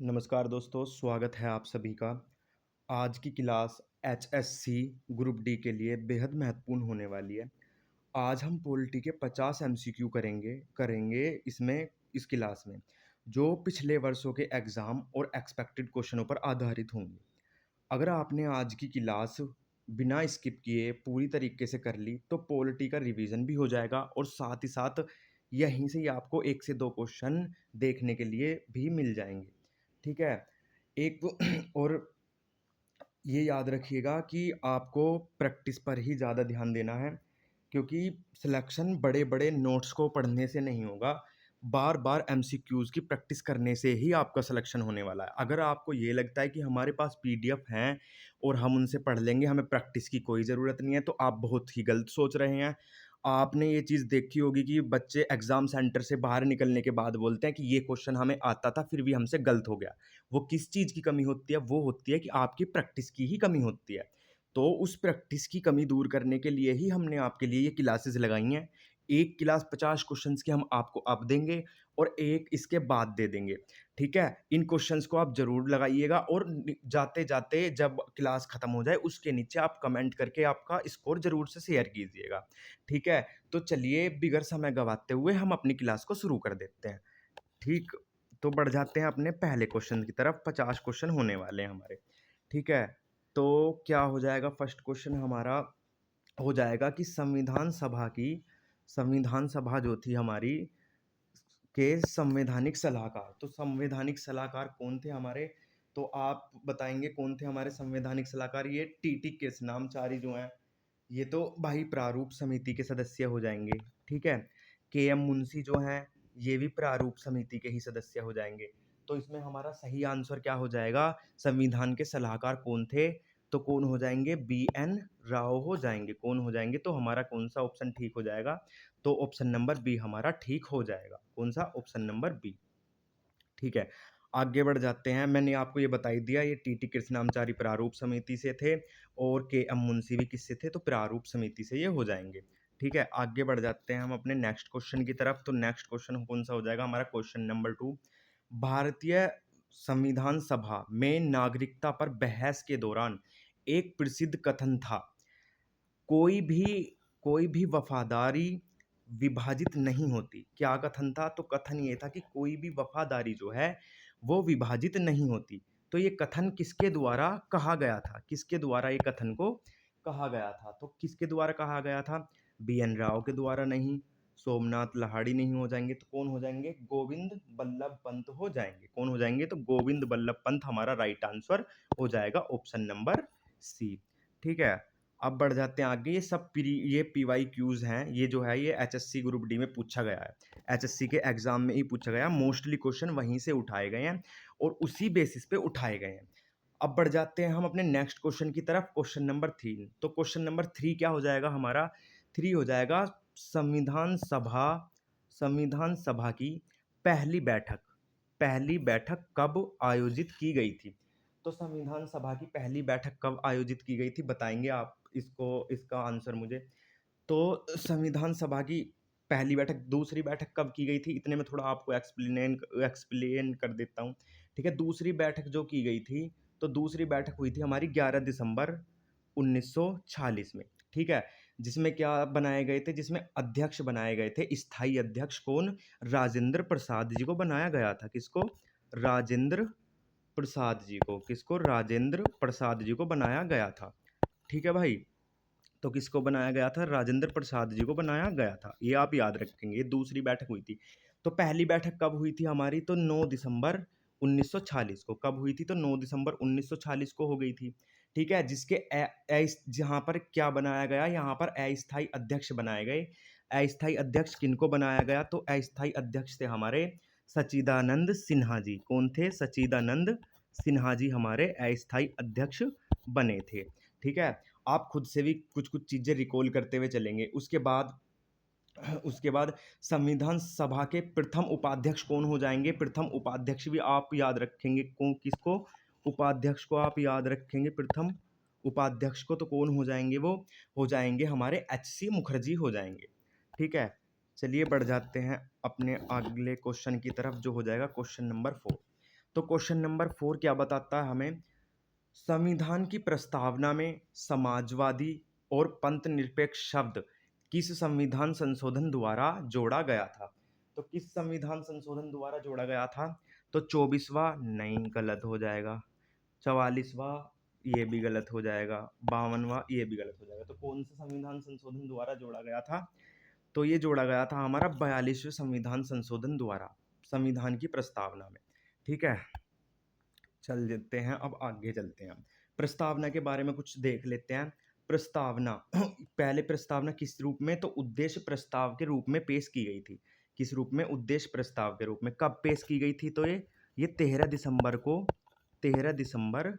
नमस्कार दोस्तों, स्वागत है आप सभी का। आज की क्लास एचएससी ग्रुप डी के लिए बेहद महत्वपूर्ण होने वाली है। आज हम पॉलिटी के 50 एमसीक्यू करेंगे इसमें इस क्लास में, जो पिछले वर्षों के एग्ज़ाम और एक्सपेक्टेड क्वेश्चनों पर आधारित होंगे। अगर आपने आज की क्लास बिना स्किप किए पूरी तरीके से कर ली, तो पॉलिटी का रिवीजन भी हो जाएगा और साथ ही साथ यहीं से ही आपको 1 से 2 क्वेश्चन देखने के लिए भी मिल जाएँगे। ठीक है? एक और ये याद रखिएगा कि आपको प्रैक्टिस पर ही ज़्यादा ध्यान देना है, क्योंकि सिलेक्शन बड़े-बड़े नोट्स को पढ़ने से नहीं होगा, बार-बार एमसीक्यूज़ की प्रैक्टिस करने से ही आपका सिलेक्शन होने वाला है। अगर आपको ये लगता है कि हमारे पास पीडीएफ हैं और हम उनसे पढ़ लेंगे, हमें प्रैक्टिस की कोई ज़रूरत नहीं है, तो आप बहुत ही गलत सोच रहे हैं। आपने ये चीज़ देखी होगी कि बच्चे एग्ज़ाम सेंटर से बाहर निकलने के बाद बोलते हैं कि ये क्वेश्चन हमें आता था, फिर भी हमसे गलत हो गया। वो किस चीज़ की कमी होती है? वो होती है कि आपकी प्रैक्टिस की ही कमी होती है। तो उस प्रैक्टिस की कमी दूर करने के लिए ही हमने आपके लिए ये क्लासेस लगाई हैं। एक क्लास 50 क्वेश्चंस की हम आपको अब देंगे और एक इसके बाद दे देंगे, ठीक है? इन क्वेश्चंस को आप ज़रूर लगाइएगा और जाते-जाते जब क्लास खत्म हो जाए, उसके नीचे आप कमेंट करके आपका स्कोर ज़रूर से शेयर कीजिएगा, ठीक है? तो चलिए बिगर समय गँवाते हुए हम अपनी क्लास को शुरू कर देते हैं। ठीक, तो बढ़ जाते हैं अपने पहले क्वेश्चन की तरफ। 50 क्वेश्चन होने वाले हैं हमारे, ठीक है? तो क्या हो जाएगा, फर्स्ट क्वेश्चन हमारा हो जाएगा कि संविधान सभा जो थी हमारी के संवैधानिक सलाहकार, तो संवैधानिक सलाहकार कौन थे हमारे? तो आप बताएँगे कौन थे हमारे संवैधानिक सलाहकार? ये टीटी कृष्णमाचारी जो हैं, ये तो भाई प्रारूप समिति के सदस्य हो जाएँगे, ठीक है? केएम मुंशी जो हैं, ये भी प्रारूप समिति के ही सदस्य हो जाएँगे। तो इसमें हमारा सही आंसर क्या हो जाएगा? संविधान के सलाहकार कौन थे? तो कौन हो जाएँगे? बीएन राव हो जाएँगे। कौन हो जाएँगे? तो हमारा कौन-सा ऑप्शन ठीक हो जाएगा? तो ऑप्शन नंबर बी हमारा ठीक हो जाएगा। कौन-सा? Option number B. ठीक है, आगे बढ़ जाते हैं। मैंने आपको ये बता ही दिया, ये टीटी कृष्णमाचारी प्रारूप समिति से थे और केएम मुंशी भी किससे थे? तो प्रारूप समिति से ये हो जाएँगे। ठीक है, आगे बढ़ जाते हैं हम अपने नेक्स्ट क्वेश्चन की तरफ। तो नेक्स्ट क्वेश्चन कौन-सा हो जाएगा हमारा? Question number 2। भारतीय संविधान सभा में नागरिकता पर बहस के दौरान एक प्रसिद्ध कथन था, कोई भी कोई भी वफ़ादारी विभाजित नहीं होती। क्या कथन था? तो कथन ये था कि कोई भी वफ़ादारी जो है, वो विभाजित नहीं होती। तो ये कथन किसके द्वारा कहा गया था? किसके द्वारा ये कथन को कहा गया था? तो किसके द्वारा कहा गया था? बीएन राव के द्वारा नहीं, सोमनाथ लाहिड़ी नहीं हो जाएँगे, तो कौन हो जाएँगे? गोविंद बल्लभ पंत हो जाएँगे। कौन हो जाएँगे? तो गोविंद बल्लभ पंत हमारा राइट आंसर हो जाएगा, ऑप्शन नंबर सी। ठीक है? अब बढ़ जाते हैं आगे। ये पीवाईक्यूज हैं, ये जो है ये एचएससी ग्रुप डी में पूछा गया है, एचएससी के एग्जाम में ही पूछा गया, मोस्टली क्वेश्चन वहीं से उठाए गए हैं और उसी बेसिस पे उठाए गए हैं। अब बढ़ जाते हैं हम अपने नेक्स्ट क्वेश्चन की तरफ, क्वेश्चन नंबर 3। तो क्वेश्चन नंबर 3 क्या हो जाएगा हमारा? 3 हो जाएगा संविधान सभा संविधान सभा की पहली बैठक पहली बैठक कब आयोजित की गई थी? तो संविधान सभा की पहली बैठक कब आयोजित की गई थी, बताएंगे आप इसका आंसर मुझे। तो संविधान सभा की पहली बैठक, दूसरी बैठक कब की गई थी, इतने में थोड़ा आपको एक्सप्लेन कर देता हूँ। ठीक है, दूसरी बैठक जो की गई थी, तो दूसरी बैठक हुई थी हमारी 11 दिसंबर 1946 में। ठीक है, जिसमें क्या बनाए गए थे? जिसमें अध्यक्ष बनाए गए थे, स्थायी अध्यक्ष कौन? राजेंद्र प्रसाद जी को बनाया गया था। किसको? राजेंद्र प्रसाद जी को। किसको? राजेंद्र प्रसाद जी को बनाया गया था। ठीक है भाई, तो किसको बनाया गया था? राजेंद्र प्रसाद जी को बनाया गया था। ये आप याद रखेंगे, ये दूसरी बैठक हुई थी। तो पहली बैठक कब हुई थी हमारी? तो 9 दिसंबर 1946 को। कब हुई थी? तो 9 दिसंबर 1946 को हो गई थी। ठीक है, जिसके जहाँ पर क्या बनाया गया? यहाँ पर अस्थायी अध्यक्ष बनाए गए। अस्थायी अध्यक्ष किनको बनाया गया? तो अस्थायी अध्यक्ष थे हमारे सच्चिदानंद सिन्हा जी। कौन थे? सच्चिदानंद सिन्हा जी हमारे अस्थायी अध्यक्ष बने थे। ठीक है, आप खुद से भी कुछ-कुछ चीज़ें रिकॉल करते हुए चलेंगे। उसके बाद संविधान सभा के प्रथम उपाध्यक्ष कौन हो जाएँगे? प्रथम उपाध्यक्ष भी आप याद रखेंगे, कौन किसको? उपाध्यक्ष को आप याद रखेंगे, प्रथम उपाध्यक्ष को, तो कौन हो जाएँगे वो? हो जाएँगे हमारे एचसी मुखर्जी हो जाएँगे। ठीक है? चलिए बढ़ जाते हैं अपने अगले क्वेश्चन की तरफ, जो हो जाएगा क्वेश्चन नंबर 4। तो क्वेश्चन नंबर 4 क्या बताता है हमें, संविधान की प्रस्तावना में समाजवादी और पंथ निरपेक्ष शब्द किस संविधान संशोधन द्वारा जोड़ा गया था। तो किस संविधान संशोधन द्वारा जोड़ा गया था, तो 24वां नहीं, गलत हो जाएगा। 44वां ये भी गलत हो जाएगा। 52वां ये भी गलत हो जाएगा। तो कौन सा संविधान संशोधन द्वारा जोड़ा गया था, तो ये जोड़ा गया था हमारा 42वें संविधान संशोधन द्वारा, संविधान की प्रस्तावना में। ठीक है, चल देते हैं, अब आगे चलते हैं। प्रस्तावना के बारे में कुछ देख लेते हैं। प्रस्तावना पहले प्रस्तावना किस रूप में, तो उद्देश्य प्रस्ताव के रूप में पेश की गई थी। किस रूप में, उद्देश्य प्रस्ताव के रूप में। कब पेश की गई थी, तो ये 13 दिसंबर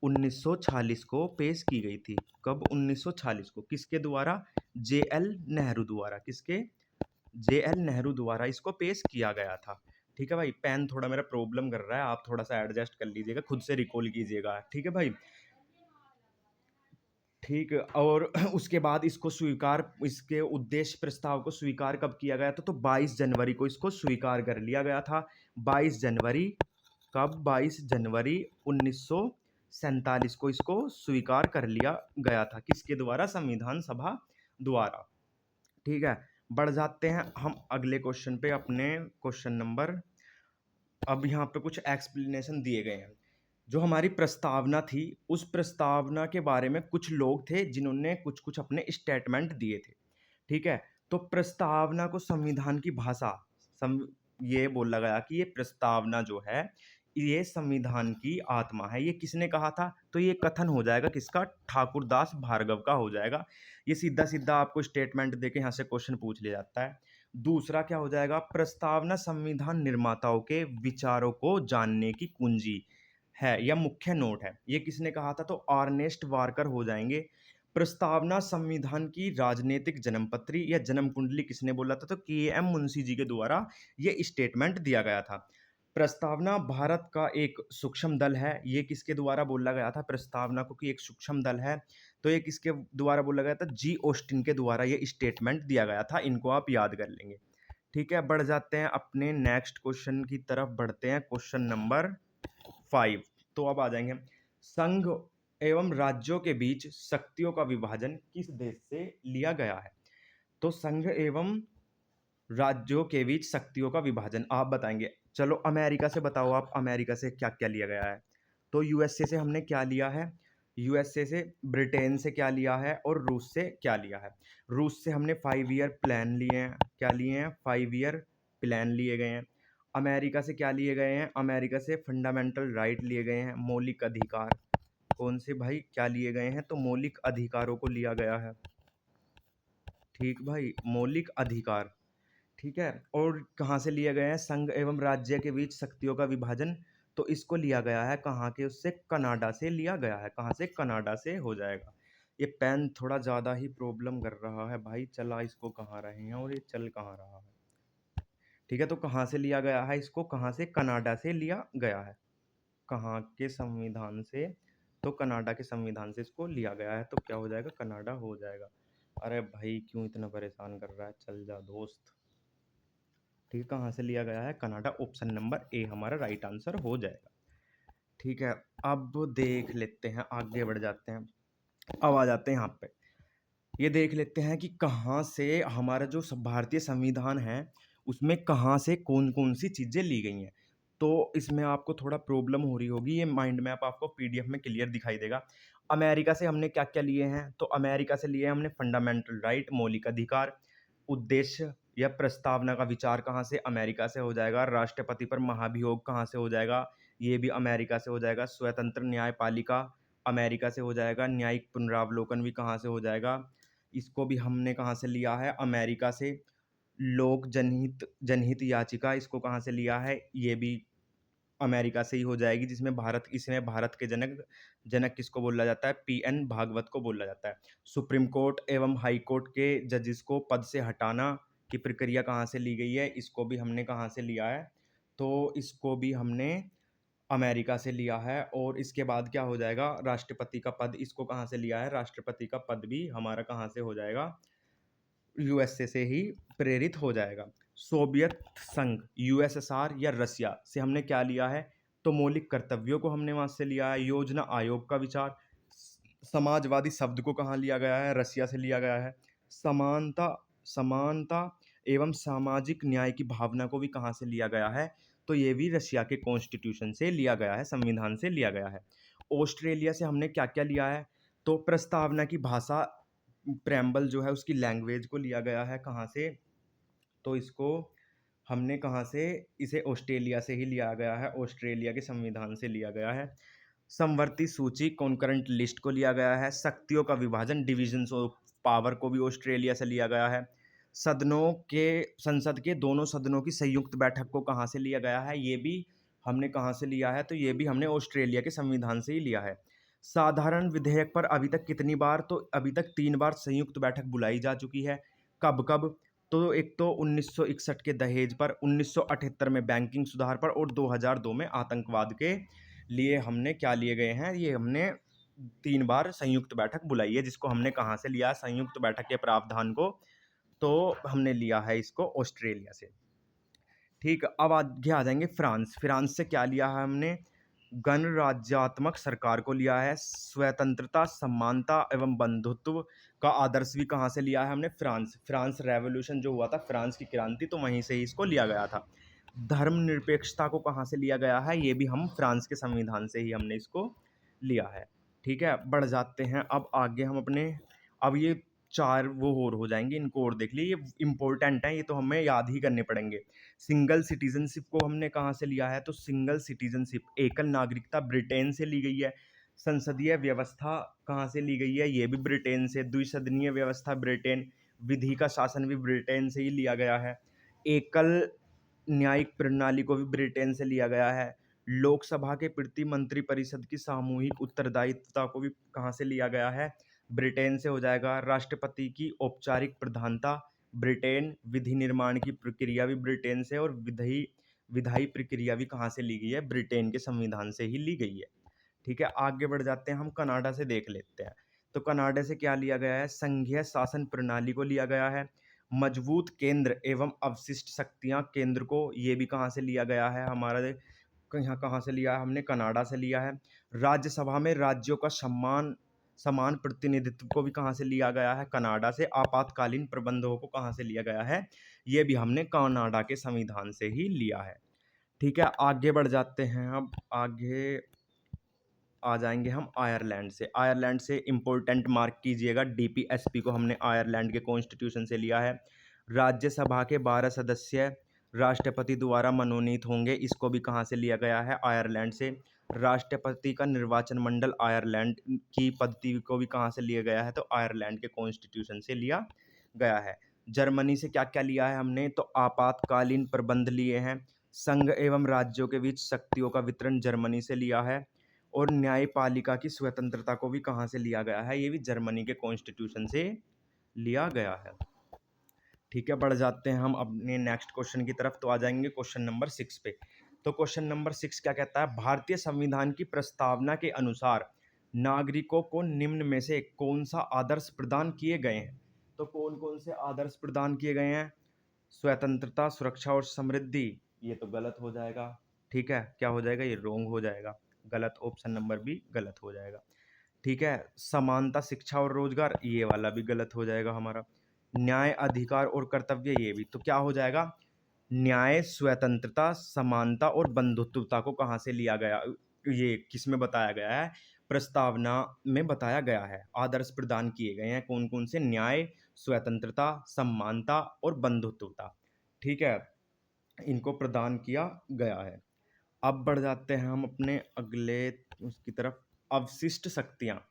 1946 को पेश की गई थी। कब, 1946 को। किसके द्वारा, जे.एल. नेहरू द्वारा। किसके, जे.एल. नेहरू द्वारा इसको पेश किया गया था। ठीक है भाई, पेन थोड़ा मेरा प्रॉब्लम कर रहा है, आप थोड़ा सा एडजस्ट कर लीजिएगा, खुद से रिकॉल कीजिएगा। ठीक है भाई, ठीक। और उसके बाद इसको स्वीकार, इसके उद्देश्य प्रस्ताव को स्वीकार कब किया गया था, तो 22 जनवरी को इसको स्वीकार कर लिया गया था। 22 जनवरी, कब, 22 जनवरी 1947 को इसको स्वीकार कर लिया गया था। किसके द्वारा, संविधान सभा द्वारा। ठीक है, बढ़ जाते हैं हम अगले क्वेश्चन पे, अपने क्वेश्चन नंबर। अब यहाँ पे कुछ एक्सप्लेनेशन दिए गए हैं। जो हमारी प्रस्तावना थी, उस प्रस्तावना के बारे में कुछ लोग थे जिन्होंने कुछ कुछ अपने स्टेटमेंट दिए थे। ठीक है, तो प्रस्तावना को संविधान की भाषा, सम ये बोला गया कि ये प्रस्तावना जो है, ये संविधान की आत्मा है। ये किसने कहा था, तो ये कथन हो जाएगा किसका, ठाकुरदास भार्गव का हो जाएगा। ये सीधा सीधा आपको स्टेटमेंट देके यहाँ से क्वेश्चन पूछ लिया जाता है। दूसरा क्या हो जाएगा, प्रस्तावना संविधान निर्माताओं के विचारों को जानने की कुंजी है या मुख्य नोट है। ये किसने कहा था, तो अर्नेस्ट वार्कर हो जाएंगे। प्रस्तावना संविधान की राजनीतिक जन्मपत्री या जन्म कुंडली किसने बोला था, तो के.एम. मुंशी जी के द्वारा ये स्टेटमेंट दिया गया था। प्रस्तावना भारत का एक सूक्ष्म दल है, ये किसके द्वारा बोला गया था, प्रस्तावना को कि एक सूक्ष्म दल है, तो ये किसके द्वारा बोला गया था, जी ऑस्टिन के द्वारा ये स्टेटमेंट दिया गया था। इनको आप याद कर लेंगे। ठीक है, बढ़ जाते हैं अपने नेक्स्ट क्वेश्चन की तरफ, बढ़ते हैं क्वेश्चन नंबर 5। तो अब आ जाएंगे, संघ एवं राज्यों के बीच शक्तियों का विभाजन किस देश से लिया गया है। तो संघ एवं राज्यों के बीच शक्तियों का विभाजन आप बताएंगे। चलो अमेरिका से बताओ, आप अमेरिका से क्या क्या लिया गया है। तो यूएसए से हमने क्या लिया है, यूएसए से, ब्रिटेन से क्या लिया है, और रूस से क्या लिया है। रूस से हमने 5 ईयर प्लान लिए हैं। क्या लिए हैं, 5 ईयर प्लान लिए गए हैं। अमेरिका से क्या लिए गए हैं, अमेरिका से फंडामेंटल राइट लिए गए हैं, मौलिक अधिकार। कौन से भाई, क्या लिए गए हैं, तो मौलिक अधिकारों को लिया गया है। ठीक भाई, मौलिक अधिकार। ठीक है, और कहाँ से लिए गए हैं, संघ एवं राज्य के बीच शक्तियों का विभाजन, तो इसको लिया गया है कहाँ के, उससे कनाडा से लिया गया है। कहाँ से, कनाडा से हो जाएगा। ये पेन थोड़ा ज़्यादा ही प्रॉब्लम कर रहा है भाई, चला इसको कहाँ रहे हैं और ये चल कहाँ रहा है। ठीक है, तो कहाँ से लिया गया है, इसको कहाँ से, कनाडा से लिया गया है। कहाँ के संविधान से, तो कनाडा के संविधान से इसको लिया गया है। तो क्या हो जाएगा, कनाडा हो जाएगा। अरे भाई क्यों इतना परेशान कर रहा है, चल जा दोस्त। ठीक है, कहाँ से लिया गया है, कनाडा। ऑप्शन नंबर ए हमारा राइट आंसर हो जाएगा। ठीक है, अब देख लेते हैं, आगे बढ़ जाते हैं। अब आ जाते हैं यहाँ पे, ये देख लेते हैं कि कहाँ से हमारा जो भारतीय संविधान है, उसमें कहाँ से कौन कौन सी चीज़ें ली गई हैं। तो इसमें आपको थोड़ा प्रॉब्लम हो रही होगी, ये माइंड मैप आपको पीडीएफ में क्लियर दिखाई देगा। अमेरिका से हमने क्या क्या लिए हैं, तो अमेरिका से लिए हमने फंडामेंटल राइट, मौलिक अधिकार। उद्देश्य या प्रस्तावना का विचार कहाँ से, अमेरिका से हो जाएगा। राष्ट्रपति पर महाभियोग कहाँ से हो जाएगा, ये भी अमेरिका से हो जाएगा। स्वतंत्र न्यायपालिका अमेरिका से हो जाएगा। न्यायिक पुनरावलोकन भी कहाँ से हो जाएगा, इसको भी हमने कहाँ से लिया है, अमेरिका से। लोक जनहित जनहित याचिका, इसको कहाँ से लिया है, ये भी अमेरिका से ही हो जाएगी, जिसमें भारत, इसमें भारत के जनक जनक किसको बोला जाता है, पीएन भागवत को बोला जाता है। सुप्रीम कोर्ट एवं हाई कोर्ट के जजेस को पद से हटाना की प्रक्रिया कहाँ से ली गई है, इसको भी हमने कहाँ से लिया है, तो इसको भी हमने अमेरिका से लिया है। और इसके बाद क्या हो जाएगा, राष्ट्रपति का पद, इसको कहाँ से लिया है, राष्ट्रपति का पद भी हमारा कहाँ से हो जाएगा, यूएसए से ही प्रेरित हो जाएगा। सोवियत संघ, यूएसएसआर या रसिया से हमने क्या लिया है, तो मौलिक कर्तव्यों को हमने वहाँ से लिया है। योजना आयोग का विचार, समाजवादी शब्द को कहाँ लिया गया है? रसिया से लिया गया है। समानता समानता एवं सामाजिक न्याय की भावना को भी कहाँ से लिया गया है? तो ये भी रशिया के कॉन्स्टिट्यूशन से लिया गया है, संविधान से लिया गया है। ऑस्ट्रेलिया से हमने क्या-क्या लिया है? तो प्रस्तावना की भाषा, प्रेम्बल जो है उसकी लैंग्वेज को लिया गया है कहाँ से? तो इसको हमने कहाँ से? इसे ऑस्ट्रेलिया से ही लिया गया है, ऑस्ट्रेलिया के संविधान से लिया गया है। समवर्ती सूची, कॉन्करेंट लिस्ट को लिया गया है। शक्तियों का विभाजन, डिविजन्स ऑफ पावर को भी ऑस्ट्रेलिया से लिया गया है। सदनों के संसद के दोनों सदनों की संयुक्त बैठक को कहाँ से लिया गया है? ये भी हमने कहाँ से लिया है? तो ये भी हमने ऑस्ट्रेलिया के संविधान से ही लिया है। साधारण विधेयक पर अभी तक कितनी बार? तो अभी तक 3 बार संयुक्त बैठक बुलाई जा चुकी है। कब-कब? तो एक तो 1961 के दहेज पर, 1978 में बैंकिंग सुधार पर और 2002 में आतंकवाद के लिए हमने क्या लिए गए हैं? ये हमने 3 बार संयुक्त बैठक बुलाई है, जिसको हमने कहाँ से लिया? संयुक्त बैठक के प्रावधान को तो हमने लिया है इसको ऑस्ट्रेलिया से। ठीक, अब आगे आ जाएँगे फ्रांस। फ्रांस से क्या लिया है हमने? गणराज्यात्मक सरकार को लिया है। स्वतंत्रता, समानता एवं बंधुत्व का आदर्श भी कहाँ से लिया है हमने? फ्रांस। फ्रांस रेवोल्यूशन जो हुआ था, फ्रांस की क्रांति, तो वहीं से ही इसको लिया गया था। धर्मनिरपेक्षता को कहाँ से लिया गया है? ये भी हम फ्रांस के संविधान से ही हमने इसको लिया है। ठीक है, बढ़ जाते हैं अब आगे हम अपने, अब ये 4 वो और हो जाएँगे, इनको और देख लीजिए, ये इम्पोर्टेंट हैं, ये तो हमें याद ही करने पड़ेंगे। सिंगल सिटीजनशिप को हमने कहाँ से लिया है? तो सिंगल सिटीजनशिप, एकल नागरिकता, ब्रिटेन से ली गई है। संसदीय व्यवस्था कहाँ से ली गई है? ये भी ब्रिटेन से। द्विसदनीय व्यवस्था ब्रिटेन, विधि का शासन भी ब्रिटेन से ही लिया गया है। एकल न्यायिक प्रणाली को भी ब्रिटेन से लिया गया है। लोकसभा के प्रति मंत्रिपरिषद की सामूहिक उत्तरदायित्वता को भी कहाँ से लिया गया है? ब्रिटेन से हो जाएगा। राष्ट्रपति की औपचारिक प्रधानता ब्रिटेन, विधि निर्माण की प्रक्रिया भी ब्रिटेन से, और विधायी प्रक्रिया भी कहाँ से ली गई है? ब्रिटेन के संविधान से ही ली गई है। ठीक है, आगे बढ़ जाते हैं, हम कनाडा से देख लेते हैं। तो कनाडा से क्या लिया गया है? संघीय शासन प्रणाली को लिया गया है। मजबूत केंद्र एवं अवशिष्ट शक्तियाँ केंद्र को, ये भी कहाँ से लिया गया है? हमारा यहाँ कहाँ से लिया है हमने? कनाडा से लिया है। राज्यसभा में राज्यों का समान प्रतिनिधित्व को भी कहाँ से लिया गया है? कनाडा से। आपातकालीन प्रबंधों को कहाँ से लिया गया है? ये भी हमने कनाडा के संविधान से ही लिया है। ठीक है, आगे बढ़ जाते हैं, अब आगे आ जाएँगे हम आयरलैंड से। आयरलैंड से इम्पोर्टेंट मार्क कीजिएगा, डीपीएसपी को हमने आयरलैंड के कॉन्स्टिट्यूशन से लिया है। राज्यसभा के 12 सदस्य राष्ट्रपति द्वारा मनोनीत होंगे, इसको भी कहाँ से लिया गया है? आयरलैंड से। राष्ट्रपति का निर्वाचन मंडल आयरलैंड की पद्धति को भी कहाँ से लिया गया है? तो आयरलैंड के कॉन्स्टिट्यूशन से लिया गया है। जर्मनी से क्या-क्या लिया है हमने? तो आपातकालीन प्रबंध लिए हैं। संघ एवं राज्यों के बीच शक्तियों का वितरण जर्मनी से लिया है। और न्यायपालिका की स्वतंत्रता को भी कहाँ से लिया गया है? ये भी जर्मनी के कॉन्स्टिट्यूशन से लिया गया है। ठीक है, बढ़ जाते हैं हम अपने नेक्स्ट क्वेश्चन की तरफ, तो आ जाएंगे क्वेश्चन नंबर 6 पे। तो क्वेश्चन नंबर 6 क्या कहता है? भारतीय संविधान की प्रस्तावना के अनुसार नागरिकों को निम्न में से कौन सा आदर्श प्रदान किए गए हैं? तो कौन कौन से आदर्श प्रदान किए गए हैं? स्वतंत्रता, सुरक्षा और समृद्धि, ये तो गलत हो जाएगा। ठीक है, क्या हो जाएगा? ये रोंग हो जाएगा, गलत। ऑप्शन नंबर बी गलत हो जाएगा। ठीक है, समानता, शिक्षा और रोजगार, ये वाला भी गलत हो जाएगा हमारा। न्याय, अधिकार और कर्तव्य, ये भी। तो क्या हो जाएगा? न्याय, स्वतंत्रता, समानता और बंधुत्वता को कहाँ से लिया गया? ये किस में बताया गया है? प्रस्तावना में बताया गया है। आदर्श प्रदान किए गए हैं कौन कौन से? न्याय, स्वतंत्रता, समानता और बंधुत्वता। ठीक है, इनको प्रदान किया गया है। अब बढ़ जाते हैं हम अपने अगले उसकी तरफ। अवशिष्ट शक्तियाँ,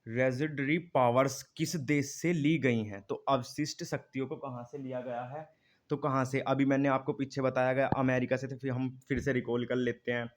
रेजिडरी पावर्स किस देश से ली गई हैं? तो अवशिष्ट शक्तियों को कहाँ से लिया गया है? तो कहाँ से? अभी मैंने आपको पीछे बताया गया अमेरिका से, तो फिर हम फिर से रिकॉल कर लेते हैं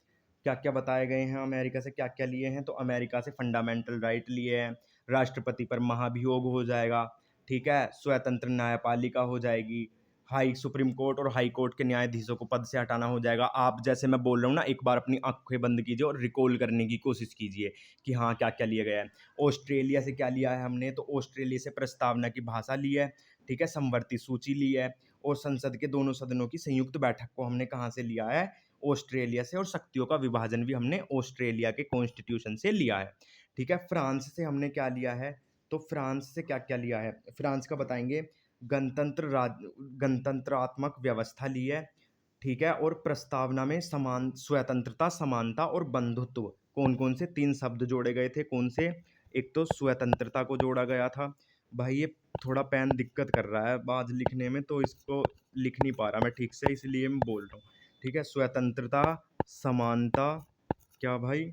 क्या क्या बताए गए हैं। अमेरिका से क्या क्या लिए हैं? तो अमेरिका से फंडामेंटल राइट लिए हैं, राष्ट्रपति पर महाभियोग हो जाएगा, ठीक है, स्वतंत्र न्यायपालिका हो जाएगी, हाई सुप्रीम कोर्ट और हाई कोर्ट के न्यायाधीशों को पद से हटाना हो जाएगा। आप जैसे मैं बोल रहा हूँ ना, एक बार अपनी आंखें बंद कीजिए और रिकॉल करने की कोशिश कीजिए कि हाँ क्या क्या लिया गया है। ऑस्ट्रेलिया से क्या लिया है हमने? तो ऑस्ट्रेलिया से प्रस्तावना की भाषा ली है, ठीक है, समवर्ती सूची ली है, और संसद के दोनों सदनों की संयुक्त बैठक को हमने कहाँ से लिया है? ऑस्ट्रेलिया से, और शक्तियों का विभाजन भी हमने ऑस्ट्रेलिया के कॉन्स्टिट्यूशन से लिया है। ठीक है, फ्रांस से हमने क्या लिया है, तो फ्रांस से क्या क्या लिया है, फ्रांस का बताएंगे, गणतंत्रात्मक व्यवस्था ली है। ठीक है, और प्रस्तावना में समान स्वतंत्रता, समानता और बंधुत्व, कौन कौन से 3 शब्द जोड़े गए थे, कौन से, एक तो स्वतंत्रता को जोड़ा गया था। भाई ये थोड़ा पेन दिक्कत कर रहा है आज लिखने में, तो इसको लिख नहीं पा रहा मैं ठीक से, इसलिए मैं बोल रहा हूँ। ठीक है, स्वतंत्रता, समानता, क्या भाई,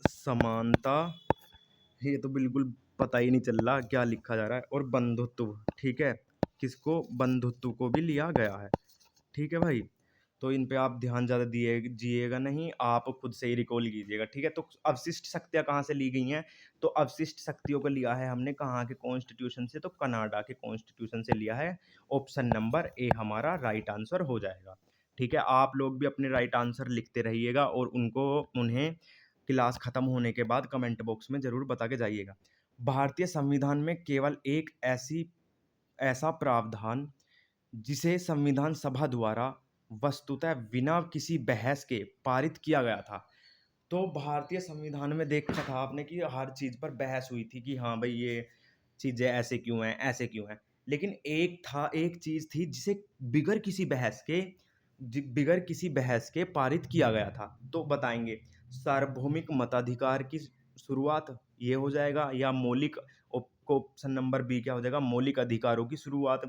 समानता, ये तो बिल्कुल पता ही नहीं चल रहा क्या लिखा जा रहा है, और बंधुत्व। ठीक है, किसको, बंधुत्व को भी लिया गया है। ठीक है भाई, तो इन पे आप ध्यान ज़्यादा दिए जिएगा नहीं, आप खुद से ही रिकॉल कीजिएगा। ठीक है, तो अवशिष्ट शक्तियाँ कहाँ से ली गई हैं, तो अवशिष्ट शक्तियों को लिया है हमने कहाँ के कॉन्स्टिट्यूशन से, तो कनाडा के कॉन्स्टिट्यूशन से लिया है। ऑप्शन नंबर ए हमारा राइट आंसर हो जाएगा। ठीक है, आप लोग भी अपने राइट आंसर लिखते रहिएगा, और उन्हें क्लास खत्म होने के बाद कमेंट बॉक्स में ज़रूर बता के जाइएगा। भारतीय संविधान में केवल एक ऐसा प्रावधान जिसे संविधान सभा द्वारा वस्तुतः बिना किसी बहस के पारित किया गया था। तो भारतीय संविधान में देखा था आपने कि हर चीज पर बहस हुई थी कि हाँ भाई ये चीजें ऐसे क्यों हैं, ऐसे क्यों हैं, लेकिन एक चीज थी जिसे बिगर किसी बहस के पारित किया गया था। तो बताएंगे, सार्वभौमिक मताधिकार की शुरुआत, ये हो जाएगा, या मौलिक, ऑप्शन नंबर बी क्या हो जाएगा, मौलिक अधिकारों की शुरुआत,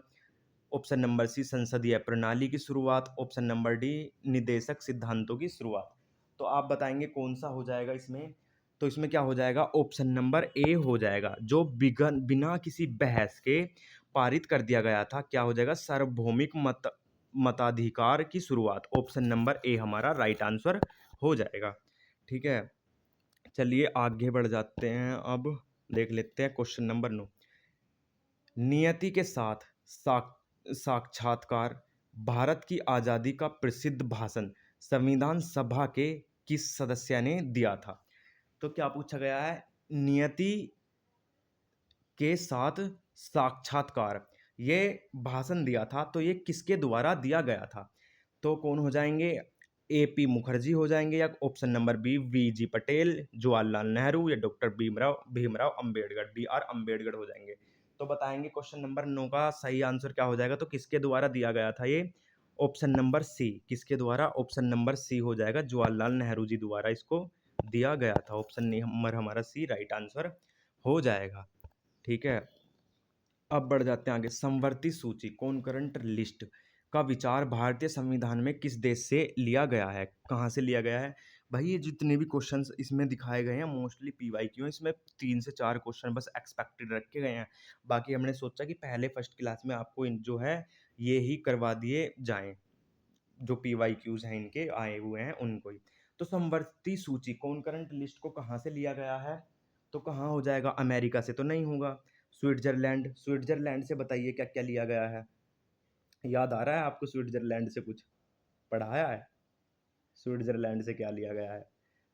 ऑप्शन नंबर सी संसदीय प्रणाली की शुरुआत, ऑप्शन नंबर डी निदेशक सिद्धांतों की शुरुआत। तो आप बताएंगे कौन सा हो जाएगा इसमें, तो इसमें क्या हो जाएगा, ऑप्शन नंबर ए हो जाएगा, जो बिना किसी बहस के पारित कर दिया गया था। क्या हो जाएगा, सार्वभौमिक मताधिकार की शुरुआत, ऑप्शन नंबर ए हमारा राइट आंसर हो जाएगा। ठीक है, चलिए आगे बढ़ जाते हैं, अब देख लेते हैं क्वेश्चन नंबर 9। नियति के साथ साक्षात्कार, भारत की आज़ादी का प्रसिद्ध भाषण संविधान सभा के किस सदस्य ने दिया था। तो क्या पूछा गया है, नियति के साथ साक्षात्कार, ये भाषण दिया था, तो ये किसके द्वारा दिया गया था। तो कौन हो जाएंगे, एपी मुखर्जी हो जाएंगे, या option number B V G Patel, Jawaharlal Nehru, या doctor Bhimrao Bhimrao Ambedkar, D R Ambedkar हो जाएंगे। तो बताएंगे क्वेश्चन नंबर 9 का सही आंसर क्या हो जाएगा, तो किसके द्वारा दिया गया था ये, ऑप्शन नंबर सी, किसके द्वारा, ऑप्शन नंबर सी हो जाएगा, जवाहरलाल नेहरू जी द्वारा इसको दिया गया था। ऑप्शन नंबर हमारा सी राइट आंसर हो जाएगा। ठीक है, अब बढ़ जाते हैं आगे। समवर्ती सूची कॉन्करेंट लिस्ट का विचार भारतीय संविधान में किस देश से लिया गया है, कहाँ से लिया गया है। भाई ये जितने भी क्वेश्चंस इसमें दिखाए गए हैं मोस्टली पीवाईक्यू हैं, इसमें 3 से 4 क्वेश्चन बस एक्सपेक्टेड रखे गए हैं। बाकी हमने सोचा कि पहले फर्स्ट क्लास में आपको जो है ये ही करवा दिए जाएं, जो पीवाईक्यूज हैं इनके आए हुए हैं उनको ही। तो समवर्ती सूची कॉन्करेंट लिस्ट को कहाँ से लिया गया है, तो कहाँ हो जाएगा, अमेरिका से तो नहीं होगा, स्विट्जरलैंड से बताइए क्या क्या लिया गया है, याद आ रहा है आपको स्विट्जरलैंड से कुछ पढ़ाया है, स्विट्जरलैंड से क्या लिया गया है।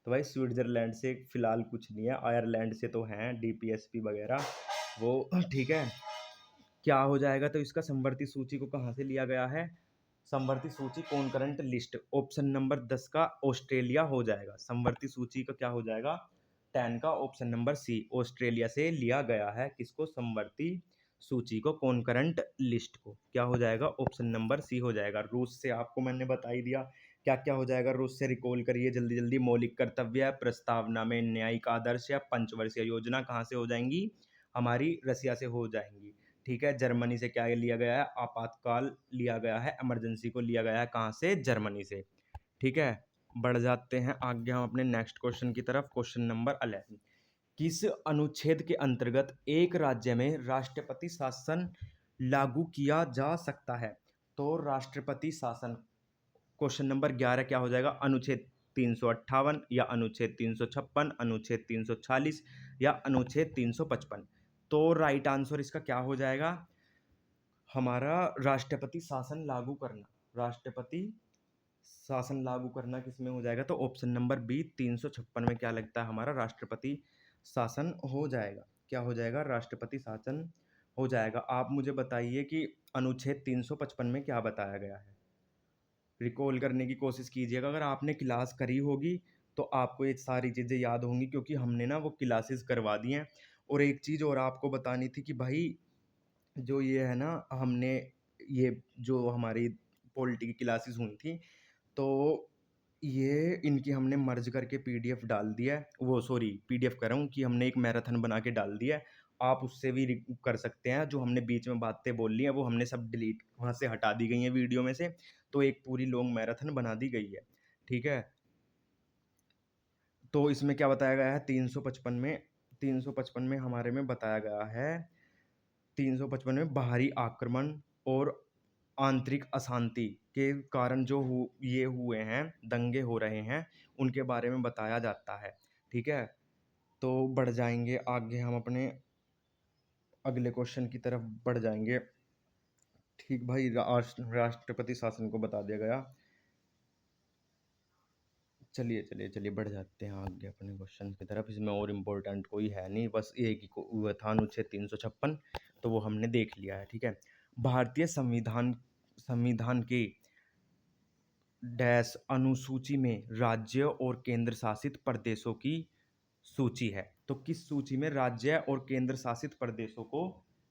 तो भाई स्विट्जरलैंड से फिलहाल कुछ नहीं है, आयरलैंड से तो हैं डीपीएसपी वगैरह वो। ठीक है, क्या हो जाएगा, तो इसका समवर्ती सूची को कहाँ से लिया गया है, समवर्ती सूची कॉन्करेंट लिस्ट, ऑप्शन नंबर 10 का ऑस्ट्रेलिया हो जाएगा। समवर्ती सूची का क्या हो जाएगा, 10 का ऑप्शन नंबर सी ऑस्ट्रेलिया से लिया गया है, किसको, समवर्ती सूची को, कॉन्करेंट लिस्ट को, क्या हो जाएगा, ऑप्शन नंबर सी हो जाएगा। रूस से आपको मैंने बता ही दिया, क्या क्या हो जाएगा, रूस से रिकॉल करिए जल्दी जल्दी, मौलिक कर्तव्य, प्रस्तावना में न्यायिक आदर्श, या पंचवर्षीय योजना कहाँ से हो जाएंगी, हमारी रसिया से हो जाएंगी। ठीक है, जर्मनी से क्या लिया गया है, आपातकाल लिया गया है, इमरजेंसी को लिया गया है कहाँ से, जर्मनी से। ठीक है, बढ़ जाते हैं आगे हम अपने नेक्स्ट क्वेश्चन की तरफ। क्वेश्चन नंबर 11, किस अनुच्छेद के अंतर्गत एक राज्य में राष्ट्रपति शासन लागू किया जा सकता है। तो राष्ट्रपति शासन, क्वेश्चन नंबर 11 क्या हो जाएगा, अनुच्छेद 358, या अनुच्छेद 356, अनुच्छेद 346, या अनुच्छेद 355। तो राइट आंसर इसका क्या हो जाएगा, हमारा राष्ट्रपति शासन लागू करना, राष्ट्रपति शासन लागू करना किस में हो जाएगा, तो ऑप्शन नंबर बी 356 में क्या लगता है, हमारा राष्ट्रपति शासन हो जाएगा। क्या हो जाएगा, राष्ट्रपति शासन हो जाएगा। आप मुझे बताइए कि अनुच्छेद 355 में क्या बताया गया है। रिकॉल करने की कोशिश कीजिएगा। अगर आपने क्लास करी होगी तो आपको ये सारी चीज़ें याद होंगी, क्योंकि हमने ना वो क्लासेस करवा दी हैं। और एक चीज़ और आपको बतानी थी कि भाई जो ये है ना, हमने ये जो हमारी पॉलिटी की क्लासेस हुई थी, तो ये इनकी हमने मर्ज करके पीडीएफ डाल दिया है। वो सॉरी, पीडीएफ कह रहा हूँ कि हमने एक मैराथन बना के डाल दिया है। आप उससे भी कर सकते हैं। जो हमने बीच में बातें बोल ली हैं वो हमने सब डिलीट वहाँ से हटा दी गई हैं वीडियो में से। तो एक पूरी लॉन्ग मैराथन बना दी गई है। ठीक है, तो इसमें क्या बताया गया है 355 में हमारे में बताया गया है, 355 में बाहरी आक्रमण और आंतरिक अशांति के कारण जो ये हुए हैं, दंगे हो रहे हैं, उनके बारे में बताया जाता है। ठीक है, तो बढ़ जाएंगे आगे हम अपने अगले क्वेश्चन की तरफ बढ़ जाएंगे। ठीक भाई, राष्ट्रपति शासन को बता दिया गया। चलिए चलिए चलिए बढ़ जाते हैं आगे अपने क्वेश्चन की तरफ। इसमें और इम्पोर्टेंट कोई है नहीं, बस एक ही हुआ था अनुच्छेद 356, तो वो हमने देख लिया है। ठीक है, भारतीय संविधान संविधान के डैश अनुसूची में राज्य और केंद्र शासित प्रदेशों की सूची है। तो किस सूची में राज्य और केंद्र शासित प्रदेशों को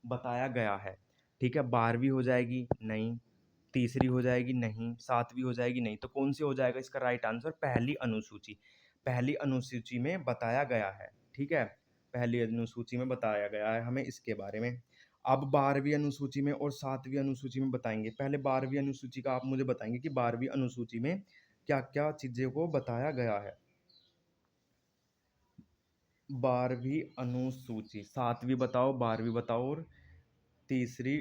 बताया गया है? ठीक है, 12वीं हो जाएगी? नहीं। तीसरी हो जाएगी? नहीं। सातवीं हो जाएगी? नहीं। तो कौन सी हो जाएगा इसका राइट आंसर? पहली अनुसूची। पहली अनुसूची में बताया गया है। ठीक है, पहली अनुसूची में बताया गया है हमें इसके बारे में। अब 12वीं अनुसूची में और 7वीं अनुसूची में बताएंगे। पहले 12वीं अनुसूची का आप मुझे बताएंगे कि 12वीं अनुसूची में क्या क्या चीज़ों को बताया गया है। 12वीं अनुसूची, 7वीं बताओ, 12वीं बताओ और तीसरी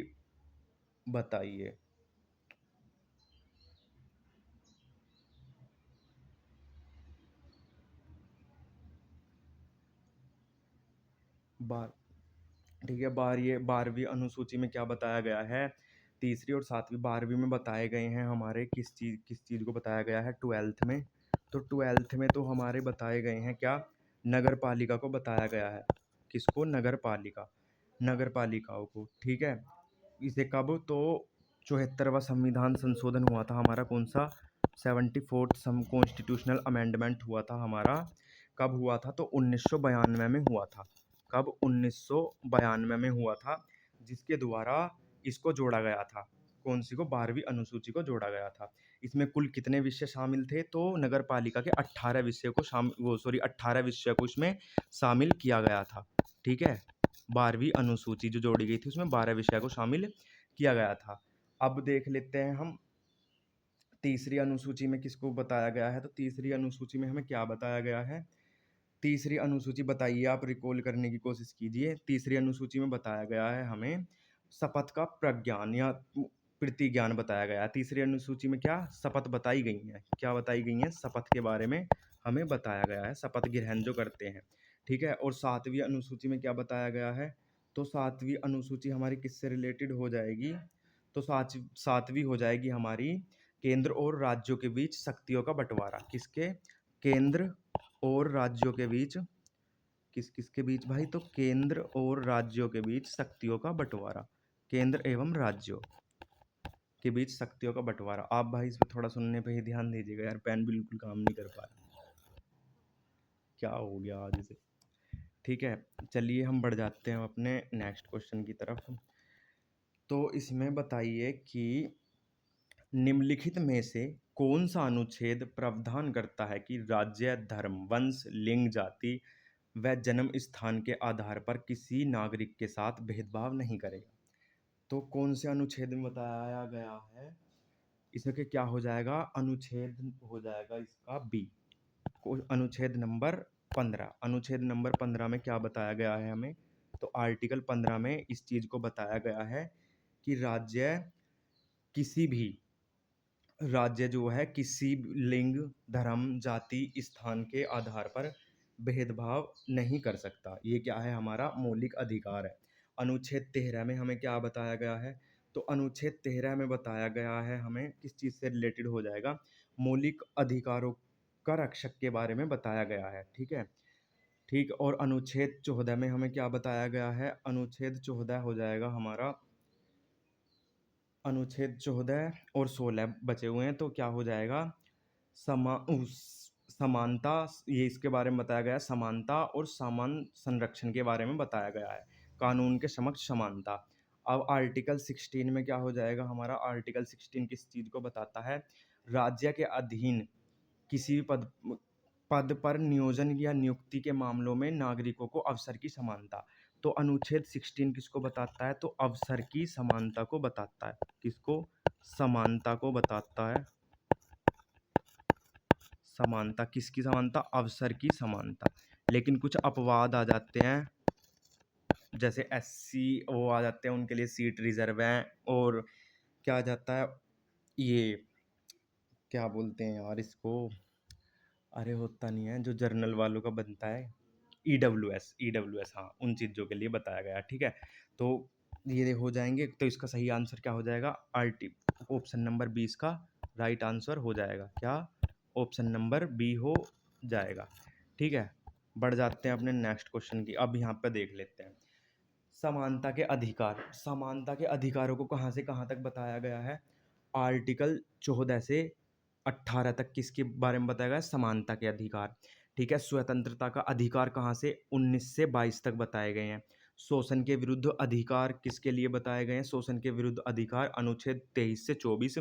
बताइए। बार ठीक है, 12वीं अनुसूची में क्या बताया गया है? तीसरी और 7वीं। 12वीं में बताए गए हैं हमारे किस चीज़ को बताया गया है? 12th में। तो 12th में तो हमारे बताए गए हैं क्या? नगर पालिका को बताया गया है। किसको? नगर पालिका, नगर पालिकाओं को। ठीक है, इसे कब? तो 74वां संविधान संशोधन हुआ था हमारा। कौन सा? 74th सम कॉन्स्टिट्यूशनल अमेंडमेंट हुआ था हमारा। कब हुआ था? तो 1992 में हुआ था। कब? 1992 में हुआ था, जिसके द्वारा इसको जोड़ा गया था। कौन सी को? 12वीं अनुसूची को जोड़ा गया था। इसमें कुल कितने विषय शामिल थे? तो नगर पालिका के 18 विषय को 18 विषय को इसमें शामिल किया गया था। ठीक है, 12वीं अनुसूची जो जोड़ी गई थी उसमें 12 विषय को शामिल किया गया था। अब देख लेते हैं हम तीसरी अनुसूची में किसको बताया गया है। तो तीसरी अनुसूची में हमें क्या बताया गया है? तीसरी अनुसूची बताइए, आप रिकॉल करने की कोशिश कीजिए। तीसरी अनुसूची में बताया गया है हमें शपथ का प्रज्ञान या प्रतिज्ञान बताया गया है। तीसरी अनुसूची में क्या शपथ बताई गई है? क्या बताई गई है? शपथ के बारे में हमें बताया गया है, शपथ ग्रहण जो करते हैं। ठीक है, और 7वीं अनुसूची में क्या बताया गया है? तो 7वीं अनुसूची हमारी किससे रिलेटेड हो जाएगी? तो 7वीं हो जाएगी हमारी केंद्र और राज्यों के बीच शक्तियों का बंटवारा। किसके? केंद्र और राज्यों के बीच। किसके बीच भाई? तो केंद्र और राज्यों के बीच शक्तियों का बंटवारा। केंद्र एवं राज्यों के बीच शक्तियों का बंटवारा। आप भाई इस पे थोड़ा सुनने पे ही ध्यान दीजिएगा यार, पेन बिल्कुल काम नहीं कर पा रहा। क्या हो गया आज इसे? ठीक है, चलिए हम बढ़ जाते हैं अपने नेक्स्ट क्वेश्चन की तरफ। तो इसमें बताइए कि निम्नलिखित में से कौन सा अनुच्छेद प्रावधान करता है कि राज्य, धर्म, वंश, लिंग, जाति व जन्म स्थान के आधार पर किसी नागरिक के साथ भेदभाव नहीं करेगा? तो कौन से अनुच्छेद में बताया गया है? इसके क्या हो जाएगा? अनुच्छेद हो जाएगा इसका बी। अनुच्छेद नंबर 15। अनुच्छेद नंबर 15 में क्या बताया गया है हमें? तो आर्टिकल 15 में इस चीज को बताया गया है कि किसी भी राज्य जो है किसी लिंग, धर्म, जाति, स्थान के आधार पर भेदभाव नहीं कर सकता। ये क्या है? हमारा मौलिक अधिकार है। अनुच्छेद 13 में हमें क्या बताया गया है? तो अनुच्छेद 13 में बताया गया है हमें किस चीज़ से रिलेटेड हो जाएगा? मौलिक अधिकारों का रक्षक के बारे में बताया गया है। ठीक है, ठीक। और अनुच्छेद 14 में हमें क्या बताया गया है? अनुच्छेद 14 हो जाएगा हमारा अनुच्छेद 14 और 16 बचे हुए हैं, तो क्या हो जाएगा? समानता, ये इसके बारे में बताया गया है, समानता और समान संरक्षण के बारे में बताया गया है, कानून के समक्ष समानता। अब आर्टिकल 16 में क्या हो जाएगा हमारा? आर्टिकल 16 किस चीज़ को बताता है? राज्य के अधीन किसी भी पद पद पर नियोजन या नियुक्ति के मामलों में नागरिकों को अवसर की समानता। तो अनुच्छेद 16 किसको बताता है? तो अवसर की समानता को बताता है। किसको? समानता को बताता है। समानता, किसकी समानता? अवसर की समानता। लेकिन कुछ अपवाद आ जाते हैं, जैसे एससी वो आ जाते हैं, उनके लिए सीट रिजर्व है। और क्या आ जाता है, ये क्या बोलते हैं यार इसको, अरे होता नहीं है जो जर्नल वालों का बनता है, ईडब्ल्यूएस, हाँ, उन चीज़ों के लिए बताया गया है, ठीक है। तो ये हो जाएंगे, तो इसका सही आंसर क्या हो जाएगा? आरटी, ऑप्शन नंबर 20 का राइट आंसर हो जाएगा। क्या? ऑप्शन नंबर बी हो जाएगा, ठीक है। बढ़ जाते हैं अपने नेक्स्ट क्वेश्चन की। अब यहाँ पे देख लेते हैं समानता के अधिकार। समानता के अधिकारों को कहाँ से कहाँ तक बताया गया है? आर्टिकल 14 से 18 तक किसके बारे में बताया गया है? समानता के अधिकार, ठीक है। स्वतंत्रता का अधिकार कहाँ से? 19 से 22 तक बताए गए हैं। शोषण के विरुद्ध अधिकार किसके लिए बताए गए हैं? शोषण के विरुद्ध अधिकार अनुच्छेद 23 से 24,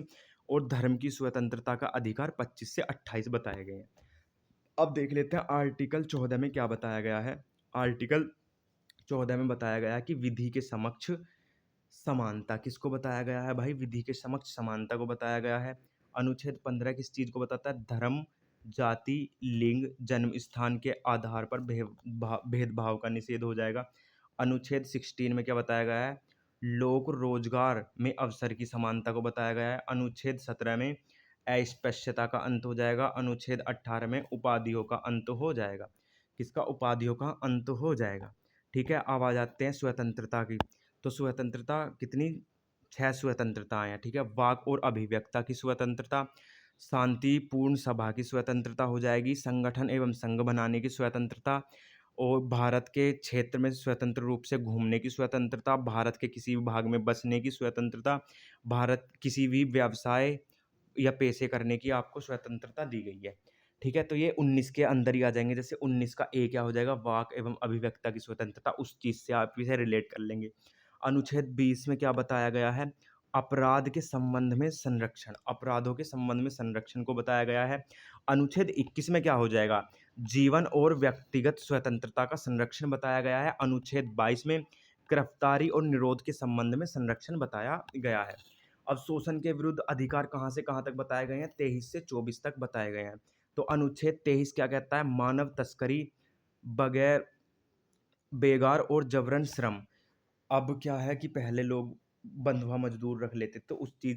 और धर्म की स्वतंत्रता का अधिकार 25 से 28 बताए गए हैं। अब देख लेते हैं आर्टिकल 14 में क्या बताया गया है। आर्टिकल 14 में बताया गया है कि विधि के समक्ष समानता। किसको बताया गया है भाई? विधि के समक्ष समानता को बताया गया है। अनुच्छेद 15 किस चीज को बताता है? धर्म, जाति, लिंग, जन्म स्थान के आधार पर भेदभाव का निषेध हो जाएगा। अनुच्छेद 16 में क्या बताया गया है? लोक रोजगार में अवसर की समानता को बताया गया है। अनुच्छेद 17 में अस्पृश्यता का अंत हो जाएगा। अनुच्छेद 18 में उपाधियों का अंत हो जाएगा। किसका? उपाधियों का अंत हो जाएगा, ठीक है। अब आ जाते हैं स्वतंत्रता की। तो स्वतंत्रता कितनी? 6 स्वतंत्रताएं हैं, ठीक है। वाक और अभिव्यक्ता की स्वतंत्रता, शांतिपूर्ण सभा की स्वतंत्रता हो जाएगी, संगठन एवं संघ बनाने की स्वतंत्रता, और भारत के क्षेत्र में स्वतंत्र रूप से घूमने की स्वतंत्रता, भारत के किसी भी भाग में बसने की स्वतंत्रता, भारत किसी भी व्यवसाय या पेशे करने की आपको स्वतंत्रता दी गई है, ठीक है। तो ये 19 के अंदर ही आ जाएंगे। जैसे 19 का ए क्या हो जाएगा? वाक एवं अभिव्यक्ता की स्वतंत्रता, उस चीज से आप इसे रिलेट कर लेंगे। अनुच्छेद 20 में क्या बताया गया है? अपराध के संबंध में संरक्षण, अपराधों के संबंध में संरक्षण को बताया गया है। अनुच्छेद 21 में क्या हो जाएगा? जीवन और व्यक्तिगत स्वतंत्रता का संरक्षण बताया गया है। अनुच्छेद 22 में गिरफ्तारी और निरोध के संबंध में संरक्षण बताया गया है। अब शोषण के विरुद्ध अधिकार कहाँ से कहाँ तक बताए गए हैं? 23 से 24 तक बताए गए हैं। तो अनुच्छेद 23 क्या कहता है? मानव तस्करी, बगैर बेगार और जबरन श्रम। अब क्या है कि पहले लोग बंधुआ मजदूर रख लेते, तो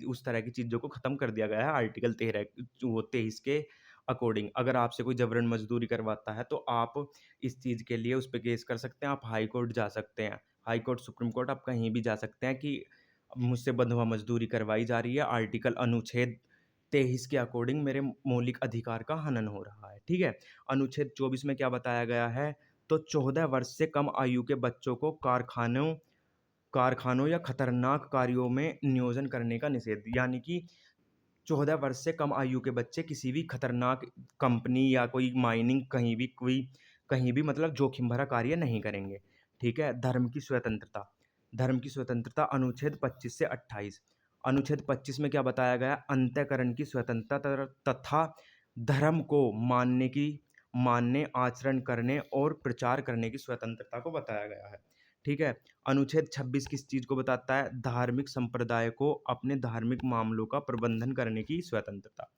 उस तरह की चीज़ों को ख़त्म कर दिया गया है आर्टिकल 13 वो 23 के अकॉर्डिंग। अगर आपसे कोई जबरन मजदूरी करवाता है तो आप इस चीज़ के लिए उस पे केस कर सकते हैं, आप हाई कोर्ट जा सकते हैं। हाई कोर्ट, सुप्रीम कोर्ट, आप कहीं भी जा सकते हैं कि मुझसे बंधुआ मजदूरी करवाई जा रही है, आर्टिकल अनुच्छेद 23 के अकॉर्डिंग मेरे मौलिक अधिकार का हनन हो रहा है, ठीक है। अनुच्छेद 24 में क्या बताया गया है? तो 14 वर्ष से कम आयु के बच्चों को कारखानों या खतरनाक कार्यों में नियोजन करने का निषेध। यानी कि 14 वर्ष से कम आयु के बच्चे किसी भी खतरनाक कंपनी या कोई माइनिंग, कहीं भी मतलब जोखिम भरा कार्य नहीं करेंगे, ठीक है। धर्म की स्वतंत्रता, धर्म की स्वतंत्रता अनुच्छेद 25 से 28। अनुच्छेद 25 में क्या बताया गया? अंतःकरण की स्वतंत्रता तथा धर्म को मानने, आचरण करने और प्रचार करने की स्वतंत्रता को बताया गया है, ठीक है। अनुच्छेद 26 किस चीज को बताता है? धार्मिक संप्रदाय को अपने धार्मिक मामलों का प्रबंधन करने की स्वतंत्रता,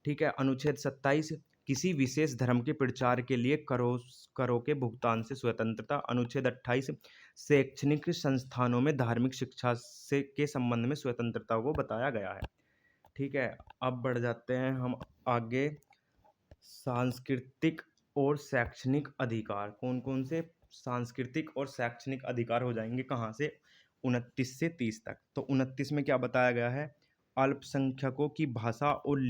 ठीक है। अनुच्छेद 27 किसी विशेष धर्म के प्रचार के लिए करों के भुगतान से स्वतंत्रता। अनुच्छेद 28 शैक्षणिक संस्थानों में धार्मिक शिक्षा से के संबंध में स्वतंत्रता को बताया गया है, ठीक है। अब बढ़ जाते हैं हम आगे। सांस्कृतिक और शैक्षणिक अधिकार, कौन कौन से सांस्कृतिक और शैक्षणिक अधिकार हो जाएंगे कहाँ से? 29 से 30 तक। तो 29 में क्या बताया गया है? अल्पसंख्यकों की भाषा और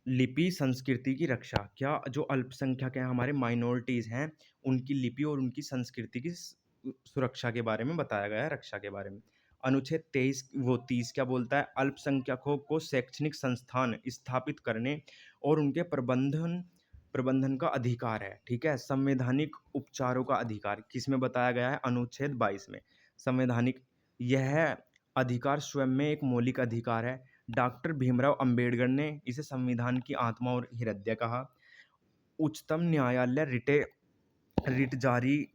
लिपि संस्कृति की रक्षा। क्या जो अल्पसंख्यक हैं, हमारे माइनॉरिटीज हैं, उनकी लिपि और उनकी संस्कृति की सुरक्षा के बारे में बताया गया है, रक्षा के बारे में। अनुच्छेद 23 वो 30 क्या बोलता है? अल्पसंख्यकों को शैक्षणिक संस्थान स्थापित करने और उनके प्रबंधन प्रबंधन का अधिकार है, ठीक है? संवैधानिक उपचारों का अधिकार किसमें बताया गया है? अनुच्छेद 22 में। संवैधानिक यह अधिकार स्वयं में एक मौलिक अधिकार है। डॉक्टर भीमराव अंबेडकर ने इसे संविधान की आत्मा और हृदय कहा। उच्चतम न्यायालय रिट जारी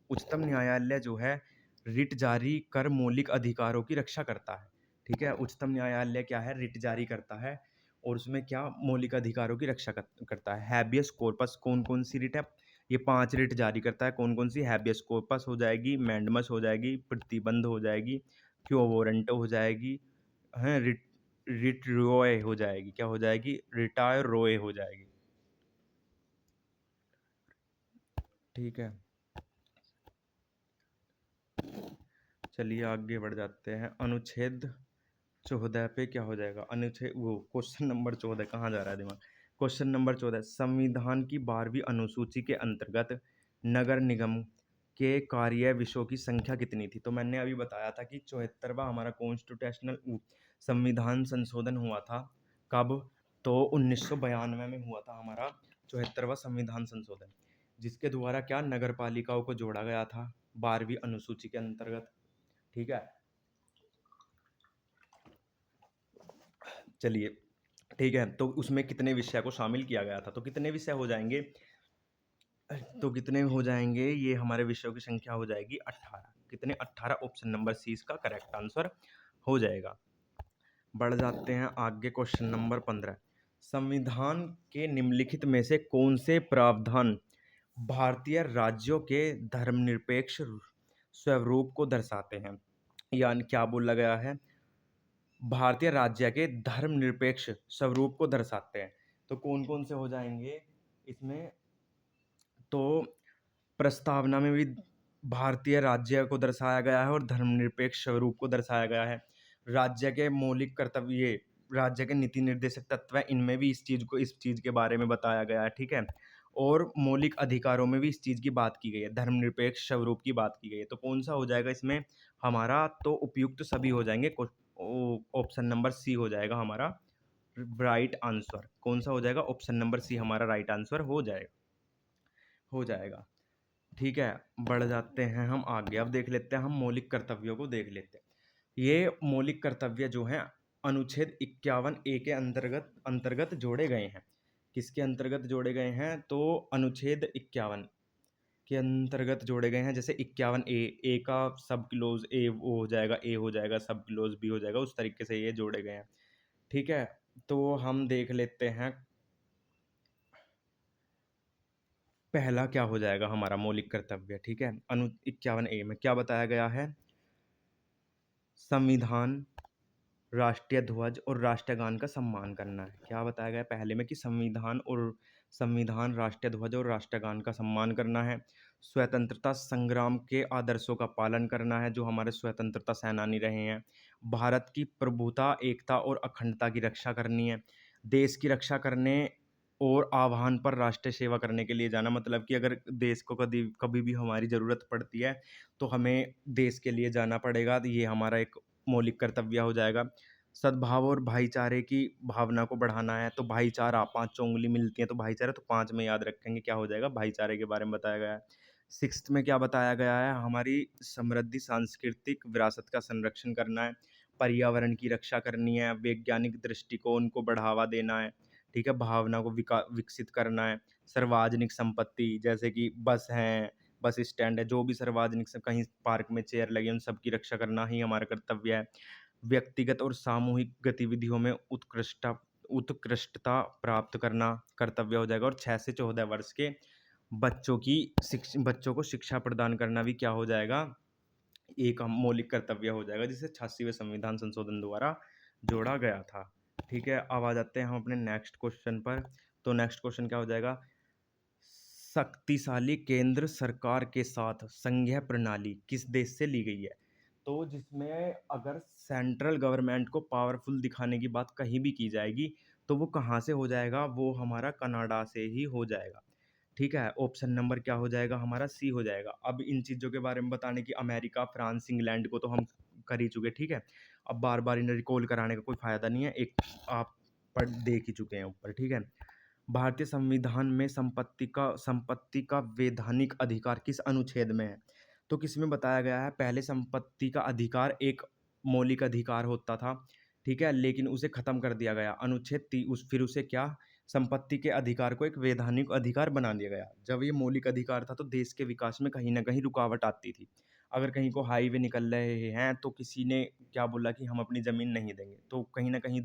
उच्चतम न्यायालय जो है रिट जारी कर मौलिक अधिकारों की रक्षा करता है, ठीक है? उच्चतम न्यायालय क्या है? रिट जारी करता है और उसमें क्या मौलिक अधिकारों की रक्षा करता है। हैबियस कॉर्पस कौन कौन सी रिट है? ये 5 रिट जारी करता है। कौन कौन सी? हैबियस कॉर्पस हो जाएगी, मैंडमस हो जाएगी, प्रतिबंध हो जाएगी, क्यो वारंट हो जाएगी, हैं रिट रिट रोय हो जाएगी। क्या हो जाएगी? रिटायर रोय हो जाएगी, ठीक है? चलिए आगे बढ़ जाते हैं। अनुच्छेद 14 पे क्या हो जाएगा? अनुच्छेद वो क्वेश्चन नंबर 14 कहाँ जा रहा है दिमाग? क्वेश्चन नंबर 14 संविधान की 12वीं अनुसूची के अंतर्गत नगर निगम के कार्य विषयों की संख्या कितनी थी? तो मैंने अभी बताया था कि 74वां हमारा कॉन्स्टिट्यूशनल संविधान संशोधन हुआ था। कब? तो 1992 में हुआ था हमारा 74वां संविधान संशोधन, जिसके द्वारा क्या नगर पालिकाओं को जोड़ा गया था 12वीं अनुसूची के अंतर्गत, ठीक है? चलिए, ठीक है, तो उसमें कितने विषय को शामिल किया गया था? तो कितने विषय हो जाएंगे? तो कितने हो जाएंगे? ये हमारे विषयों की संख्या हो जाएगी 18। कितने? 18। ऑप्शन नंबर सी इसका करेक्ट आंसर हो जाएगा। बढ़ जाते हैं आगे। क्वेश्चन नंबर 15 संविधान के निम्नलिखित में से कौन से प्रावधान भारतीय राज्यों के धर्मनिरपेक्ष स्वरूप को दर्शाते हैं? यानी क्या बोला गया है? भारतीय राज्य के धर्मनिरपेक्ष स्वरूप को दर्शाते हैं। तो कौन कौन से हो जाएंगे इसमें? तो प्रस्तावना में भी भारतीय राज्य को दर्शाया गया है और धर्मनिरपेक्ष स्वरूप को दर्शाया गया है। राज्य के मौलिक कर्तव्य, राज्य के नीति निर्देशक तत्व हैं, इनमें भी इस चीज के बारे में बताया गया है, ठीक है? और मौलिक अधिकारों में भी इस चीज की बात की गई है, धर्मनिरपेक्ष स्वरूप की बात की गई है। तो कौन सा हो जाएगा इसमें हमारा? तो उपयुक्त सभी हो जाएंगे। ऑप्शन नंबर सी हो जाएगा हमारा राइट आंसर। कौन सा हो जाएगा? ऑप्शन नंबर सी हमारा राइट आंसर हो जाएगा, ठीक है? बढ़ जाते हैं हम आगे। अब देख लेते हैं हम मौलिक कर्तव्यों को देख लेते हैं। ये मौलिक कर्तव्य जो हैं अनुच्छेद 51A के अंतर्गत अंतर्गत जोड़े गए हैं। किसके अंतर्गत जोड़े गए हैं? तो अनुच्छेद 51 के अंतर्गत जोड़े गए हैं। जैसे 51A का सब क्लोज ए वो हो जाएगा, ए हो जाएगा, सब क्लोज बी हो जाएगा, उस तरीके से ये जोड़े गए हैं, ठीक है? तो हम देख लेते हैं पहला क्या हो जाएगा हमारा मौलिक कर्तव्य, ठीक है? 51A में क्या बताया गया है? संविधान, राष्ट्रीय ध्वज और राष्ट्रगान का सम्मान करना है। क्या बताया गया है पहले में? कि संविधान, राष्ट्रीय ध्वज और राष्ट्रगान का सम्मान करना है। स्वतंत्रता संग्राम के आदर्शों का पालन करना है, जो हमारे स्वतंत्रता सेनानी रहे हैं। भारत की प्रभुता, एकता और अखंडता की रक्षा करनी है। देश की रक्षा करने और आह्वान पर राष्ट्रीय सेवा करने के लिए जाना, मतलब कि अगर देश को कभी कभी भी हमारी ज़रूरत पड़ती है तो हमें देश के लिए जाना पड़ेगा। तो ये हमारा एक मौलिक कर्तव्य हो जाएगा। सद्भाव और भाईचारे की भावना को बढ़ाना है। तो भाईचारा, 5 उंगली मिलती है तो भाईचारा, तो 5 में याद रखेंगे क्या हो जाएगा? भाईचारे के बारे में बताया गया है। 6th में क्या बताया गया है? हमारी समृद्धि सांस्कृतिक विरासत का संरक्षण करना है, पर्यावरण की रक्षा करनी है, वैज्ञानिक दृष्टिकोण को बढ़ावा देना है, ठीक है? भावना को विकसित करना है। सार्वजनिक संपत्ति जैसे कि बस हैं, बस स्टैंड है, जो भी सार्वजनिक कहीं पार्क में चेयर लगी उन सब की रक्षा करना ही हमारा कर्तव्य है। व्यक्तिगत और सामूहिक गतिविधियों में उत्कृष्टता प्राप्त करना कर्तव्य हो जाएगा। और 6 से 14 वर्ष के बच्चों को शिक्षा प्रदान करना भी क्या हो जाएगा? एक मौलिक कर्तव्य हो जाएगा, जिसे 86वें संविधान संशोधन द्वारा जोड़ा गया था, ठीक है? अब आ जाते हैं हम अपने नेक्स्ट क्वेश्चन पर। तो नेक्स्ट क्वेश्चन क्या हो जाएगा? शक्तिशाली केंद्र सरकार के साथ संघीय प्रणाली किस देश से ली गई है? तो जिसमें अगर सेंट्रल गवर्नमेंट को पावरफुल दिखाने की बात कहीं भी की जाएगी तो वो कहाँ से हो जाएगा? वो हमारा कनाडा से ही हो जाएगा, ठीक है? ऑप्शन नंबर क्या हो जाएगा हमारा? सी हो जाएगा। अब इन चीज़ों के बारे में बताने की, अमेरिका, फ्रांस, इंग्लैंड को तो हम कर ही चुके, ठीक है। अब बार बार इन्हें रिकॉल कराने का कोई फायदा नहीं है, एक आप पढ़ देख ही चुके हैं ऊपर, ठीक है। भारतीय संविधान में संपत्ति का वैधानिक अधिकार किस अनुच्छेद में है? तो किसमें बताया गया है? पहले संपत्ति का अधिकार एक मौलिक अधिकार होता था, ठीक है, लेकिन उसे खत्म कर दिया गया। फिर उसे क्या, संपत्ति के अधिकार को एक वैधानिक अधिकार बना दिया गया। जब ये मौलिक अधिकार था तो देश के विकास में कहीं ना कहीं रुकावट आती थी। अगर कहीं को हाईवे निकल रहे हैं तो किसी ने क्या बोला कि हम अपनी जमीन नहीं देंगे, तो कहीं ना कहीं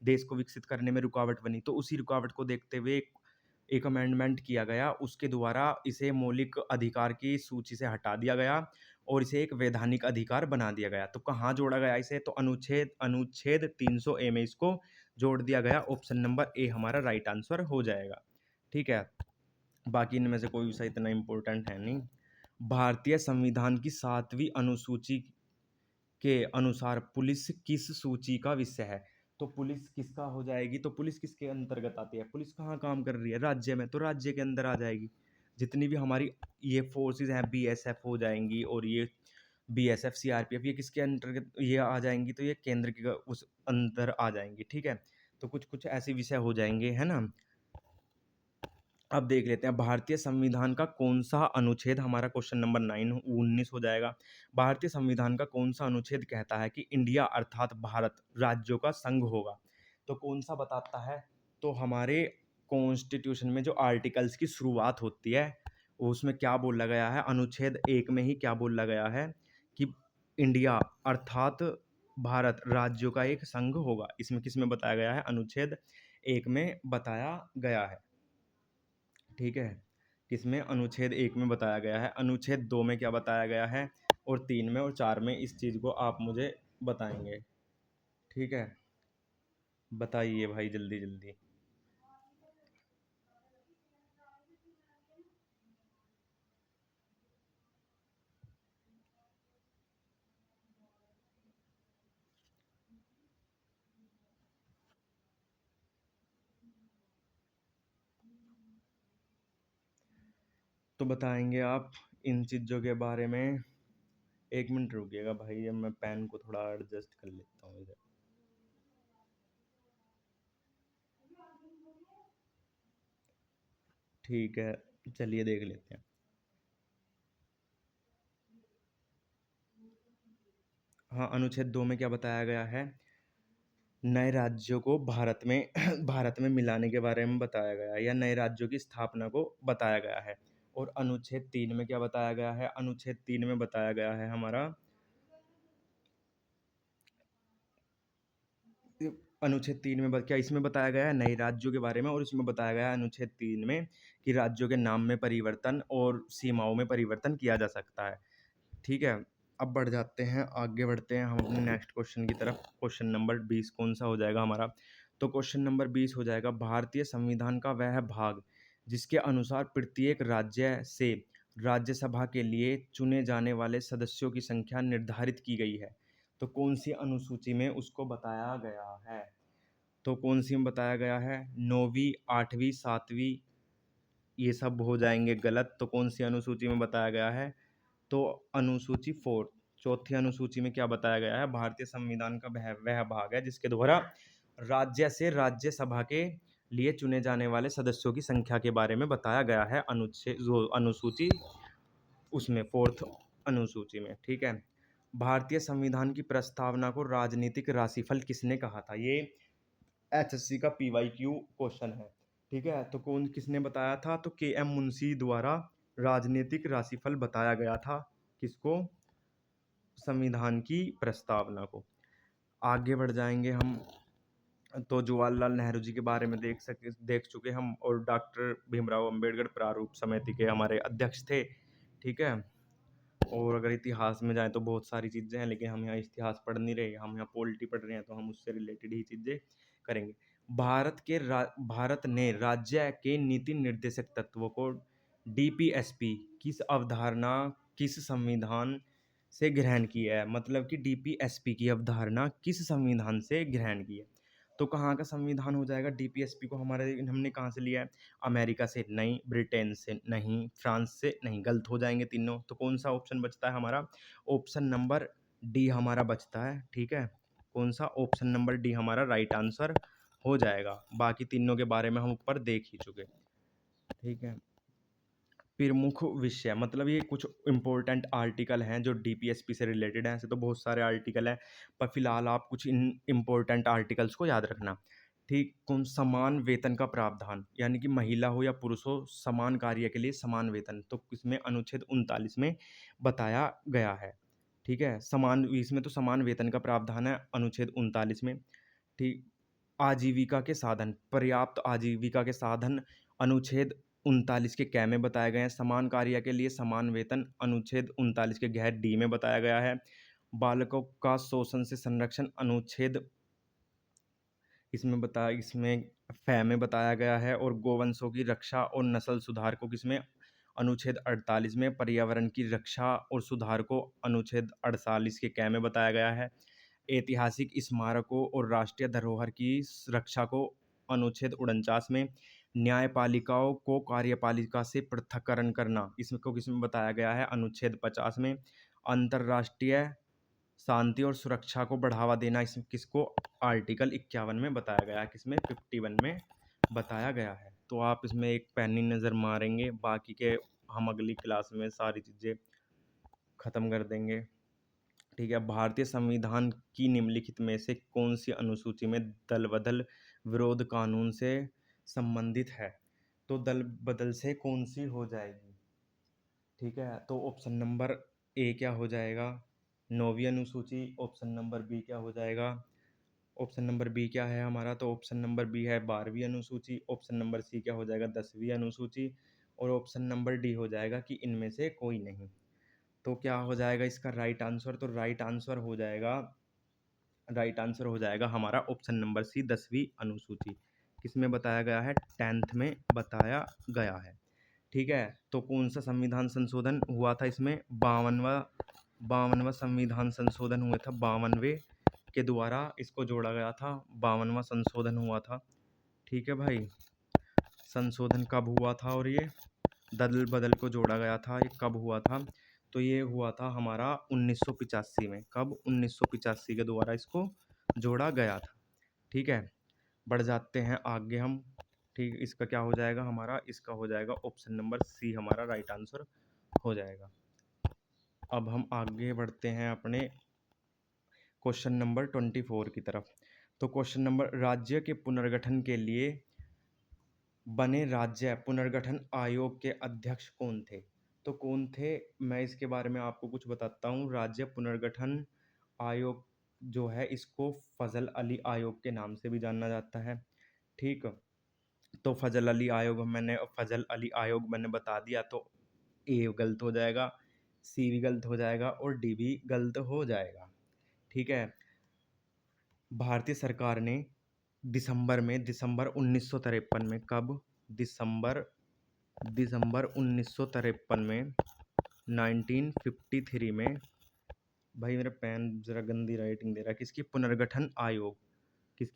देश को विकसित करने में रुकावट बनी। तो उसी रुकावट को देखते हुए एक अमेंडमेंट किया गया, उसके द्वारा इसे मौलिक अधिकार की सूची से हटा दिया गया और इसे एक वैधानिक अधिकार बना दिया गया। तो कहाँ जोड़ा गया इसे? तो अनुच्छेद अनुच्छेद 300 ए में इसको जोड़ दिया गया। ऑप्शन नंबर ए हमारा राइट आंसर हो जाएगा, ठीक है। बाकी इनमें से कोई विषय इतना इम्पोर्टेंट है नहीं। भारतीय संविधान की 7वीं अनुसूची के अनुसार पुलिस किस सूची का विषय है? तो पुलिस किसका हो जाएगी? तो पुलिस किसके अंतर्गत आती है? पुलिस कहाँ काम कर रही है? राज्य में, तो राज्य के अंदर आ जाएगी। जितनी भी हमारी ये फोर्सेस हैं, बीएसएफ हो जाएंगी, और ये बीएसएफ सीआरपीएफ, ये किसके अंतर्गत ये आ जाएंगी? तो ये केंद्र के उस अंदर आ जाएंगी, ठीक है। तो कुछ कुछ ऐसे विषय हो जाएंगे, है ना। अब देख लेते हैं भारतीय संविधान का कौन सा अनुच्छेद, हमारा क्वेश्चन नंबर 19 हो जाएगा। भारतीय संविधान का कौन सा अनुच्छेद कहता है कि इंडिया अर्थात भारत राज्यों का संघ होगा? तो कौन सा बताता है? तो हमारे कॉन्स्टिट्यूशन में जो आर्टिकल्स की शुरुआत होती है उसमें क्या बोला गया है? अनुच्छेद 1 में ही क्या बोला गया है कि इंडिया अर्थात भारत राज्यों का एक संघ होगा। इसमें किसमें बताया गया है? अनुच्छेद 1 में बताया गया है, ठीक है। किसमें? अनुच्छेद 1 में बताया गया है। अनुच्छेद 2 में क्या बताया गया है? और 3 में और 4 में इस चीज़ को आप मुझे बताएंगे, ठीक है। बताइए भाई जल्दी जल्दी। तो बताएंगे आप इन चीज़ों के बारे में? एक मिनट रुकिएगा भाई, अब मैं पेन को थोड़ा एडजस्ट कर लेता हूँ इधर। ठीक है, चलिए देख लेते हैं। हाँ, अनुच्छेद 2 में क्या बताया गया है? नए राज्यों को भारत में भारत में मिलाने के बारे में बताया गया है, या नए राज्यों की स्थापना को बताया गया है। और अनुच्छेद 3 में क्या बताया गया है? अनुच्छेद 3 में बताया गया है हमारा, अनुच्छेद 3 में क्या इसमें बताया गया है? नए राज्यों के बारे में। और इसमें बताया गया है अनुच्छेद 3 में कि राज्यों के नाम में परिवर्तन और सीमाओं में परिवर्तन किया जा सकता है, ठीक है। अब बढ़ जाते हैं, आगे बढ़ते हैं हम अपने नेक्स्ट क्वेश्चन की तरफ। क्वेश्चन नंबर 20 कौन सा हो जाएगा हमारा? तो क्वेश्चन नंबर 20 हो जाएगा, भारतीय संविधान का वह भाग जिसके अनुसार प्रत्येक राज्य से राज्यसभा के लिए चुने जाने वाले सदस्यों की संख्या निर्धारित की गई है। तो कौन सी अनुसूची में उसको बताया गया है? तो कौन सी में बताया गया है? 9वीं, 8वीं, 7वीं, ये सब हो जाएंगे गलत। तो कौन सी अनुसूची में बताया गया है? तो अनुसूची 4, चौथी अनुसूची में क्या बताया गया है? भारतीय संविधान का वह भाग है जिसके द्वारा राज्य से राज्यसभा के लिए चुने जाने वाले सदस्यों की संख्या के बारे में बताया गया है, अनुच्छेद जो अनुसूची उसमें 4th अनुसूची में, ठीक है। भारतीय संविधान की प्रस्तावना को राजनीतिक राशिफल किसने कहा था? ये एचएससी का पीवाईक्यू क्वेश्चन है, ठीक है। तो कौन किसने बताया था? तो के एम मुंशी द्वारा राजनीतिक राशिफल बताया गया था। किसको? संविधान की प्रस्तावना को। आगे बढ़ जाएंगे हम। तो जवाहरलाल नेहरू जी के बारे में देख चुके हम, और डॉक्टर भीमराव अंबेडकर प्रारूप समिति के हमारे अध्यक्ष थे, ठीक है। और अगर इतिहास में जाएं तो बहुत सारी चीज़ें हैं, लेकिन हम यहाँ इतिहास पढ़ नहीं रहे, हम यहाँ पॉलिटी पढ़ रहे हैं, तो हम उससे रिलेटेड ही चीज़ें करेंगे। भारत ने राज्य के नीति निर्देशक तत्वों को डीपीएसपी किस अवधारणा किस संविधान से ग्रहण किया है? मतलब कि डीपीएसपी की अवधारणा किस संविधान से ग्रहण की है? तो कहाँ का संविधान हो जाएगा? डीपीएसपी को हमने कहाँ से लिया है? अमेरिका से नहीं, ब्रिटेन से नहीं, फ्रांस से नहीं, गलत हो जाएंगे तीनों। तो कौन सा ऑप्शन बचता है हमारा? ऑप्शन नंबर डी हमारा बचता है, ठीक है। कौन सा? ऑप्शन नंबर डी हमारा राइट आंसर हो जाएगा। बाकी तीनों के बारे में हम ऊपर देख ही चुके, ठीक है। प्रमुख विषय मतलब ये कुछ इंपॉर्टेंट आर्टिकल हैं जो डीपीएसपी से रिलेटेड हैं। ऐसे तो बहुत सारे आर्टिकल हैं, पर फिलहाल आप कुछ इन इंपॉर्टेंट आर्टिकल्स को याद रखना, ठीक। कौन? समान वेतन का प्रावधान, यानी कि महिला हो या पुरुष हो, समान कार्य के लिए समान वेतन, तो इसमें अनुच्छेद 39 में बताया गया है, ठीक है। समान, इसमें तो समान वेतन का प्रावधान है अनुच्छेद 39 में, ठीक। आजीविका के साधन, पर्याप्त आजीविका के साधन अनुच्छेद 39 के कै में बताए गए हैं। समान कार्य के लिए समान वेतन अनुच्छेद 39 के गैर डी में बताया गया है। बालकों का शोषण से संरक्षण अनुच्छेद इसमें फै में बताया गया है। और गोवंशों की रक्षा और नस्ल सुधार को किसमें? अनुच्छेद 48 में। पर्यावरण की रक्षा और सुधार को अनुच्छेद 48 के कै में बताया गया है। ऐतिहासिक स्मारकों और राष्ट्रीय धरोहर की रक्षा को अनुच्छेद 49 में। न्यायपालिकाओं को कार्यपालिका से पृथक्करण करना, इसको किसमें बताया गया है? अनुच्छेद 50 में। अंतर्राष्ट्रीय शांति और सुरक्षा को बढ़ावा देना, इस किसको? आर्टिकल 51 में बताया गया है। किसमें? 51 में बताया गया है। तो आप इसमें एक पैनी नज़र मारेंगे, बाकी के हम अगली क्लास में सारी चीज़ें ख़त्म कर देंगे, ठीक है। भारतीय संविधान की निम्नलिखित में से कौन सी अनुसूची में दल बदल विरोध कानून से संबंधित है? तो दल बदल से कौन सी हो जाएगी, ठीक है। तो ऑप्शन नंबर ए क्या हो जाएगा? 9वीं अनुसूची। ऑप्शन नंबर बी क्या हो जाएगा? ऑप्शन नंबर बी क्या है हमारा? तो ऑप्शन नंबर बी है 12वीं अनुसूची। ऑप्शन नंबर सी क्या हो जाएगा? 10वीं अनुसूची। और ऑप्शन नंबर डी हो जाएगा कि इनमें से कोई नहीं। तो क्या हो जाएगा इसका राइट आंसर? तो राइट आंसर हो जाएगा हमारा ऑप्शन नंबर सी, 10वीं अनुसूची। किसमें बताया गया है? 10th में बताया गया है, ठीक है। तो कौन सा संविधान संशोधन हुआ था इसमें? 52वां संविधान संशोधन हुआ था, 52वें के द्वारा इसको जोड़ा गया था। 52वां संशोधन हुआ था, ठीक है भाई। संशोधन कब हुआ था? और ये दल बदल को जोड़ा गया था, ये कब हुआ था? तो ये हुआ था हमारा 1985 में। कब? 1985 के द्वारा इसको जोड़ा गया था, ठीक है। बढ़ जाते हैं आगे हम, ठीक। इसका क्या हो जाएगा हमारा? इसका हो जाएगा ऑप्शन नंबर सी हमारा राइट आंसर हो जाएगा। अब हम आगे बढ़ते हैं अपने क्वेश्चन नंबर 24 की तरफ। तो क्वेश्चन नंबर, राज्य के पुनर्गठन के लिए बने राज्य पुनर्गठन आयोग के अध्यक्ष कौन थे? तो कौन थे, मैं इसके बारे में आपको कुछ बताता हूँ। राज्य पुनर्गठन आयोग जो है, इसको फजल अली आयोग के नाम से भी जाना जाता है, ठीक। तो फजल अली आयोग मैंने बता दिया, तो ए गलत हो जाएगा, सी भी गलत हो जाएगा और डी भी गलत हो जाएगा, ठीक है। भारतीय सरकार ने दिसंबर 1953 में, कब? दिसंबर 1953 में, 1953 में, भाई मेरा पेन जरा गंदी राइटिंग दे रहा है। किसकी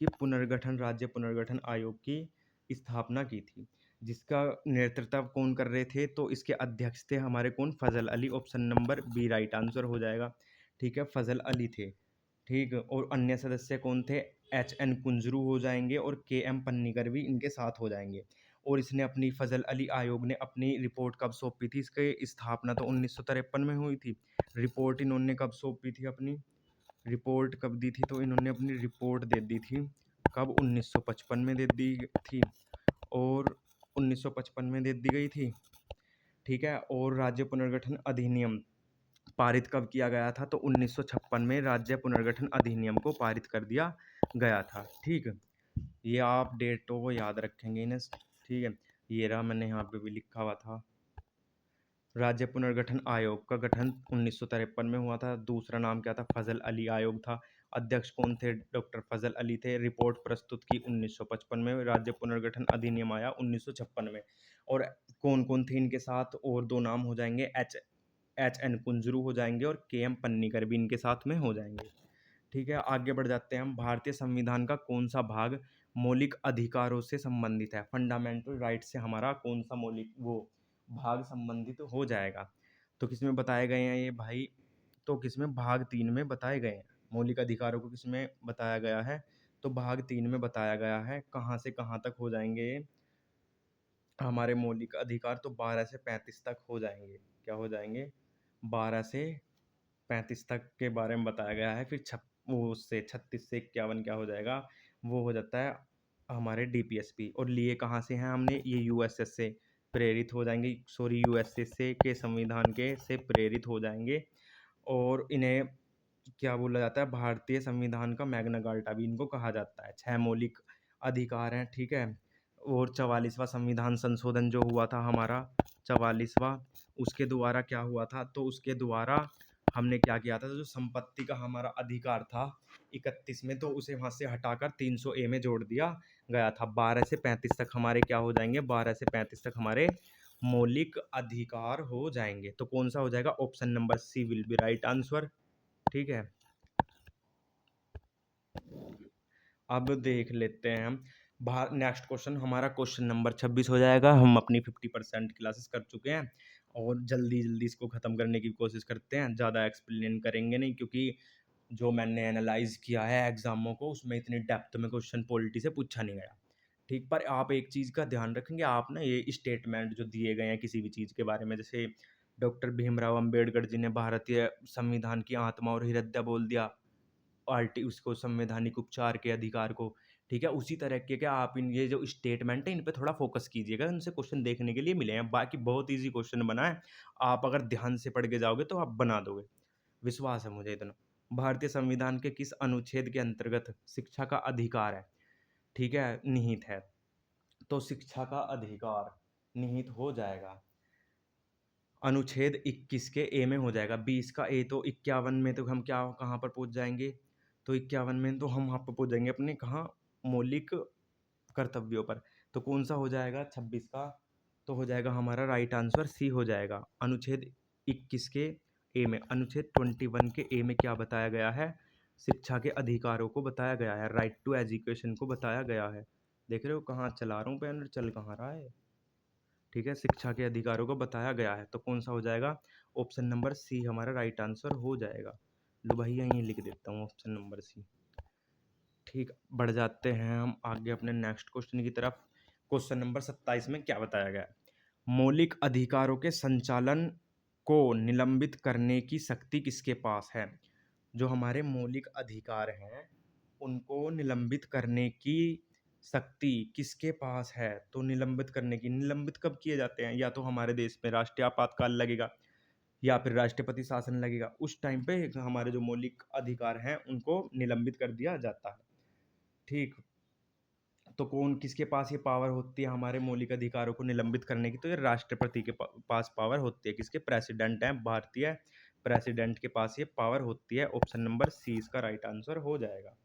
पुनर्गठन राज्य पुनर्गठन आयोग की स्थापना की थी, जिसका नेतृत्व कौन कर रहे थे? तो इसके अध्यक्ष थे हमारे कौन? Fazal Ali. Option number B right answer हो जाएगा, ठीक है। फजल अली थे, ठीक। और अन्य सदस्य कौन थे? एच.एन. कुंजरू हो जाएंगे और के.एम. पन्नीकर भी इनके साथ हो जाएंगे। और इसने अपनी फजल अली आयोग ने अपनी रिपोर्ट कब सौंपी थी? इसकी स्थापना तो 1953 में हुई थी। रिपोर्ट इन्होंने कब सौंपी थी अपनी? रिपोर्ट कब दी थी? तो इन्होंने अपनी रिपोर्ट दे दी थी कब? 1955 में दे दी थी, और 1955 में दे दी गई थी, ठीक है। और राज्य पुनर्गठन अधिनियम पारित कब किया गया था? तो 1956 में राज्य पुनर्गठन अधिनियम को पारित कर दिया गया था, ठीक। ये आप डेटों को याद रखेंगे इन्हें, ठीक है। ये रहा, मैंने यहाँ पे भी लिखा हुआ था। राज्य पुनर्गठन आयोग का गठन 1953 में हुआ था। दूसरा नाम क्या था? फजल अली आयोग था। अध्यक्ष कौन थे? डॉक्टर फजल अली थे। रिपोर्ट प्रस्तुत की 1955 में। राज्य पुनर्गठन अधिनियम आया 1956 में। और कौन कौन थे इनके साथ? और दो नाम हो जाएंगे, एच.एन. कुंजरू हो जाएंगे और के.एम. पन्नीकर भी इनके साथ में हो जाएंगे, ठीक है। आगे बढ़ जाते हैं हम। भारतीय संविधान का कौन सा भाग मौलिक अधिकारों से संबंधित है? फंडामेंटल राइट से हमारा कौन सा मौलिक भाग संबंधित हो जाएगा? तो किसमें बताए गए हैं ये भाई? तो किसमें भाग 3 में बताए गए हैं। मौलिक अधिकारों को किसमें बताया गया है, तो भाग 3 में बताया गया है। कहाँ से कहाँ तक हो जाएँगे ये हमारे मौलिक अधिकार, तो 12 से 35 तक हो जाएँगे। क्या हो जाएँगे? 12 से 35 तक के बारे में बताया गया है। फिर वो उससे 36 से 51 क्या हो जाएगा? वो हो जाता है हमारे डीपीएसपी। और लिए कहाँ से हैं हमने? ये यूएसएस से प्रेरित हो जाएँगे, सॉरी यूएसएस से के संविधान के से प्रेरित हो जाएँगे। और इन्हें क्या बोला जाता है? भारतीय संविधान का मैग्ना कार्टा भी इनको कहा जाता है। 6 मौलिक अधिकार हैं, ठीक है? और 44वां संविधान संशोधन जो हुआ था हमारा 44वां, उसके द्वारा क्या हुआ था? तो उसके द्वारा हमने क्या किया था? तो जो संपत्ति का हमारा अधिकार था 31 में, तो उसे वहाँ से हटाकर 300 ए में जोड़ दिया गया था। 12 से 35 तक हमारे क्या हो जाएँगे? 12 से 35 तक हमारे मौलिक अधिकार हो जाएँगे। तो कौन-सा हो जाएगा? Option number C will be right answer, ठीक है? अब देख लेते हैं हम नेक्स्ट क्वेश्चन। हमारा क्वेश्चन नंबर 26 हो जाएगा। हम अपनी 50% क्लासेस कर चुके हैं और जल्दी जल्दी इसको ख़त्म करने की कोशिश करते हैं। ज़्यादा एक्सप्लेन करेंगे नहीं, क्योंकि जो मैंने एनालाइज किया है एग्जामों को, उसमें इतनी डेप्थ में क्वेश्चन पॉलिटी से पूछा नहीं गया, ठीक। पर आप एक चीज़ का ध्यान रखेंगे, आप ना ये स्टेटमेंट जो दिए गए हैं किसी भी चीज़ के बारे में, जैसे डॉक्टर भीमराव अंबेडकर जी ने भारतीय संविधान की आत्मा और हृदय बोल दिया, आर्टी उसको संवैधानिक उपचार के अधिकार को, ठीक है? उसी तरह के क्या आप इन ये जो स्टेटमेंट है इन पे थोड़ा फ़ोकस कीजिएगा, इनसे क्वेश्चन देखने के लिए मिले हैं। बाकी बहुत ईज़ी क्वेश्चन बना है, आप अगर ध्यान से पढ़ के जाओगे तो आप बना दोगे, विश्वास है मुझे इतना। भारतीय संविधान के किस अनुच्छेद के अंतर्गत शिक्षा का अधिकार है, ठीक है, निहित है? तो शिक्षा का अधिकार निहित हो जाएगा अनुच्छेद 21 के ए में हो जाएगा। 20 का ए, तो 51 में तो हम क्या कहाँ पर पहुँच जाएँगे? तो 51 में तो हम वहाँ पे पहुँच जाएँगे अपने कहाँ? मौलिक कर्तव्यों पर। तो कौन-सा हो जाएगा 26 का? तो हो जाएगा हमारा राइट आंसर सी हो जाएगा। अनुच्छेद 21 के ए में, अनुच्छेद 21 के ए में क्या बताया गया है? शिक्षा के अधिकारों को बताया गया है, राइट टू एजुकेशन को बताया गया है। देख रहे हो कहाँ चला रहा हूँ पेन और चल कहाँ रहा है? ठीक है, शिक्षा के अधिकारों को बताया गया है। तो कौन-सा हो जाएगा? ऑप्शन नंबर सी हमारा राइट आंसर हो जाएगा। लो भैया यहीं लिख देता हूँ ऑप्शन नंबर सी। ठीक, बढ़ जाते हैं हम आगे अपने नेक्स्ट क्वेश्चन की तरफ। क्वेश्चन नंबर 27 में क्या बताया गया है? मौलिक अधिकारों के संचालन को निलंबित करने की शक्ति किसके पास है? जो हमारे मौलिक अधिकार हैं, उनको निलंबित करने की शक्ति किसके पास है? तो निलंबित करने की, निलंबित कब किए जाते हैं? या तो हमारे देश में राष्ट्रीय आपातकाल लगेगा या फिर राष्ट्रपति शासन लगेगा। उस टाइम पे हमारे जो मौलिक अधिकार हैं, उनको निलंबित कर दिया जाता है। ठीक, तो कौन किसके पास ये पावर होती है हमारे मौलिक अधिकारों को निलंबित करने की? तो ये राष्ट्रपति के पास पावर होती है। किसके? प्रेसिडेंट हैं, भारतीय प्रेसिडेंट के पास ये पावर होती है। ऑप्शन नंबर सी इसका राइट आंसर हो जाएगा,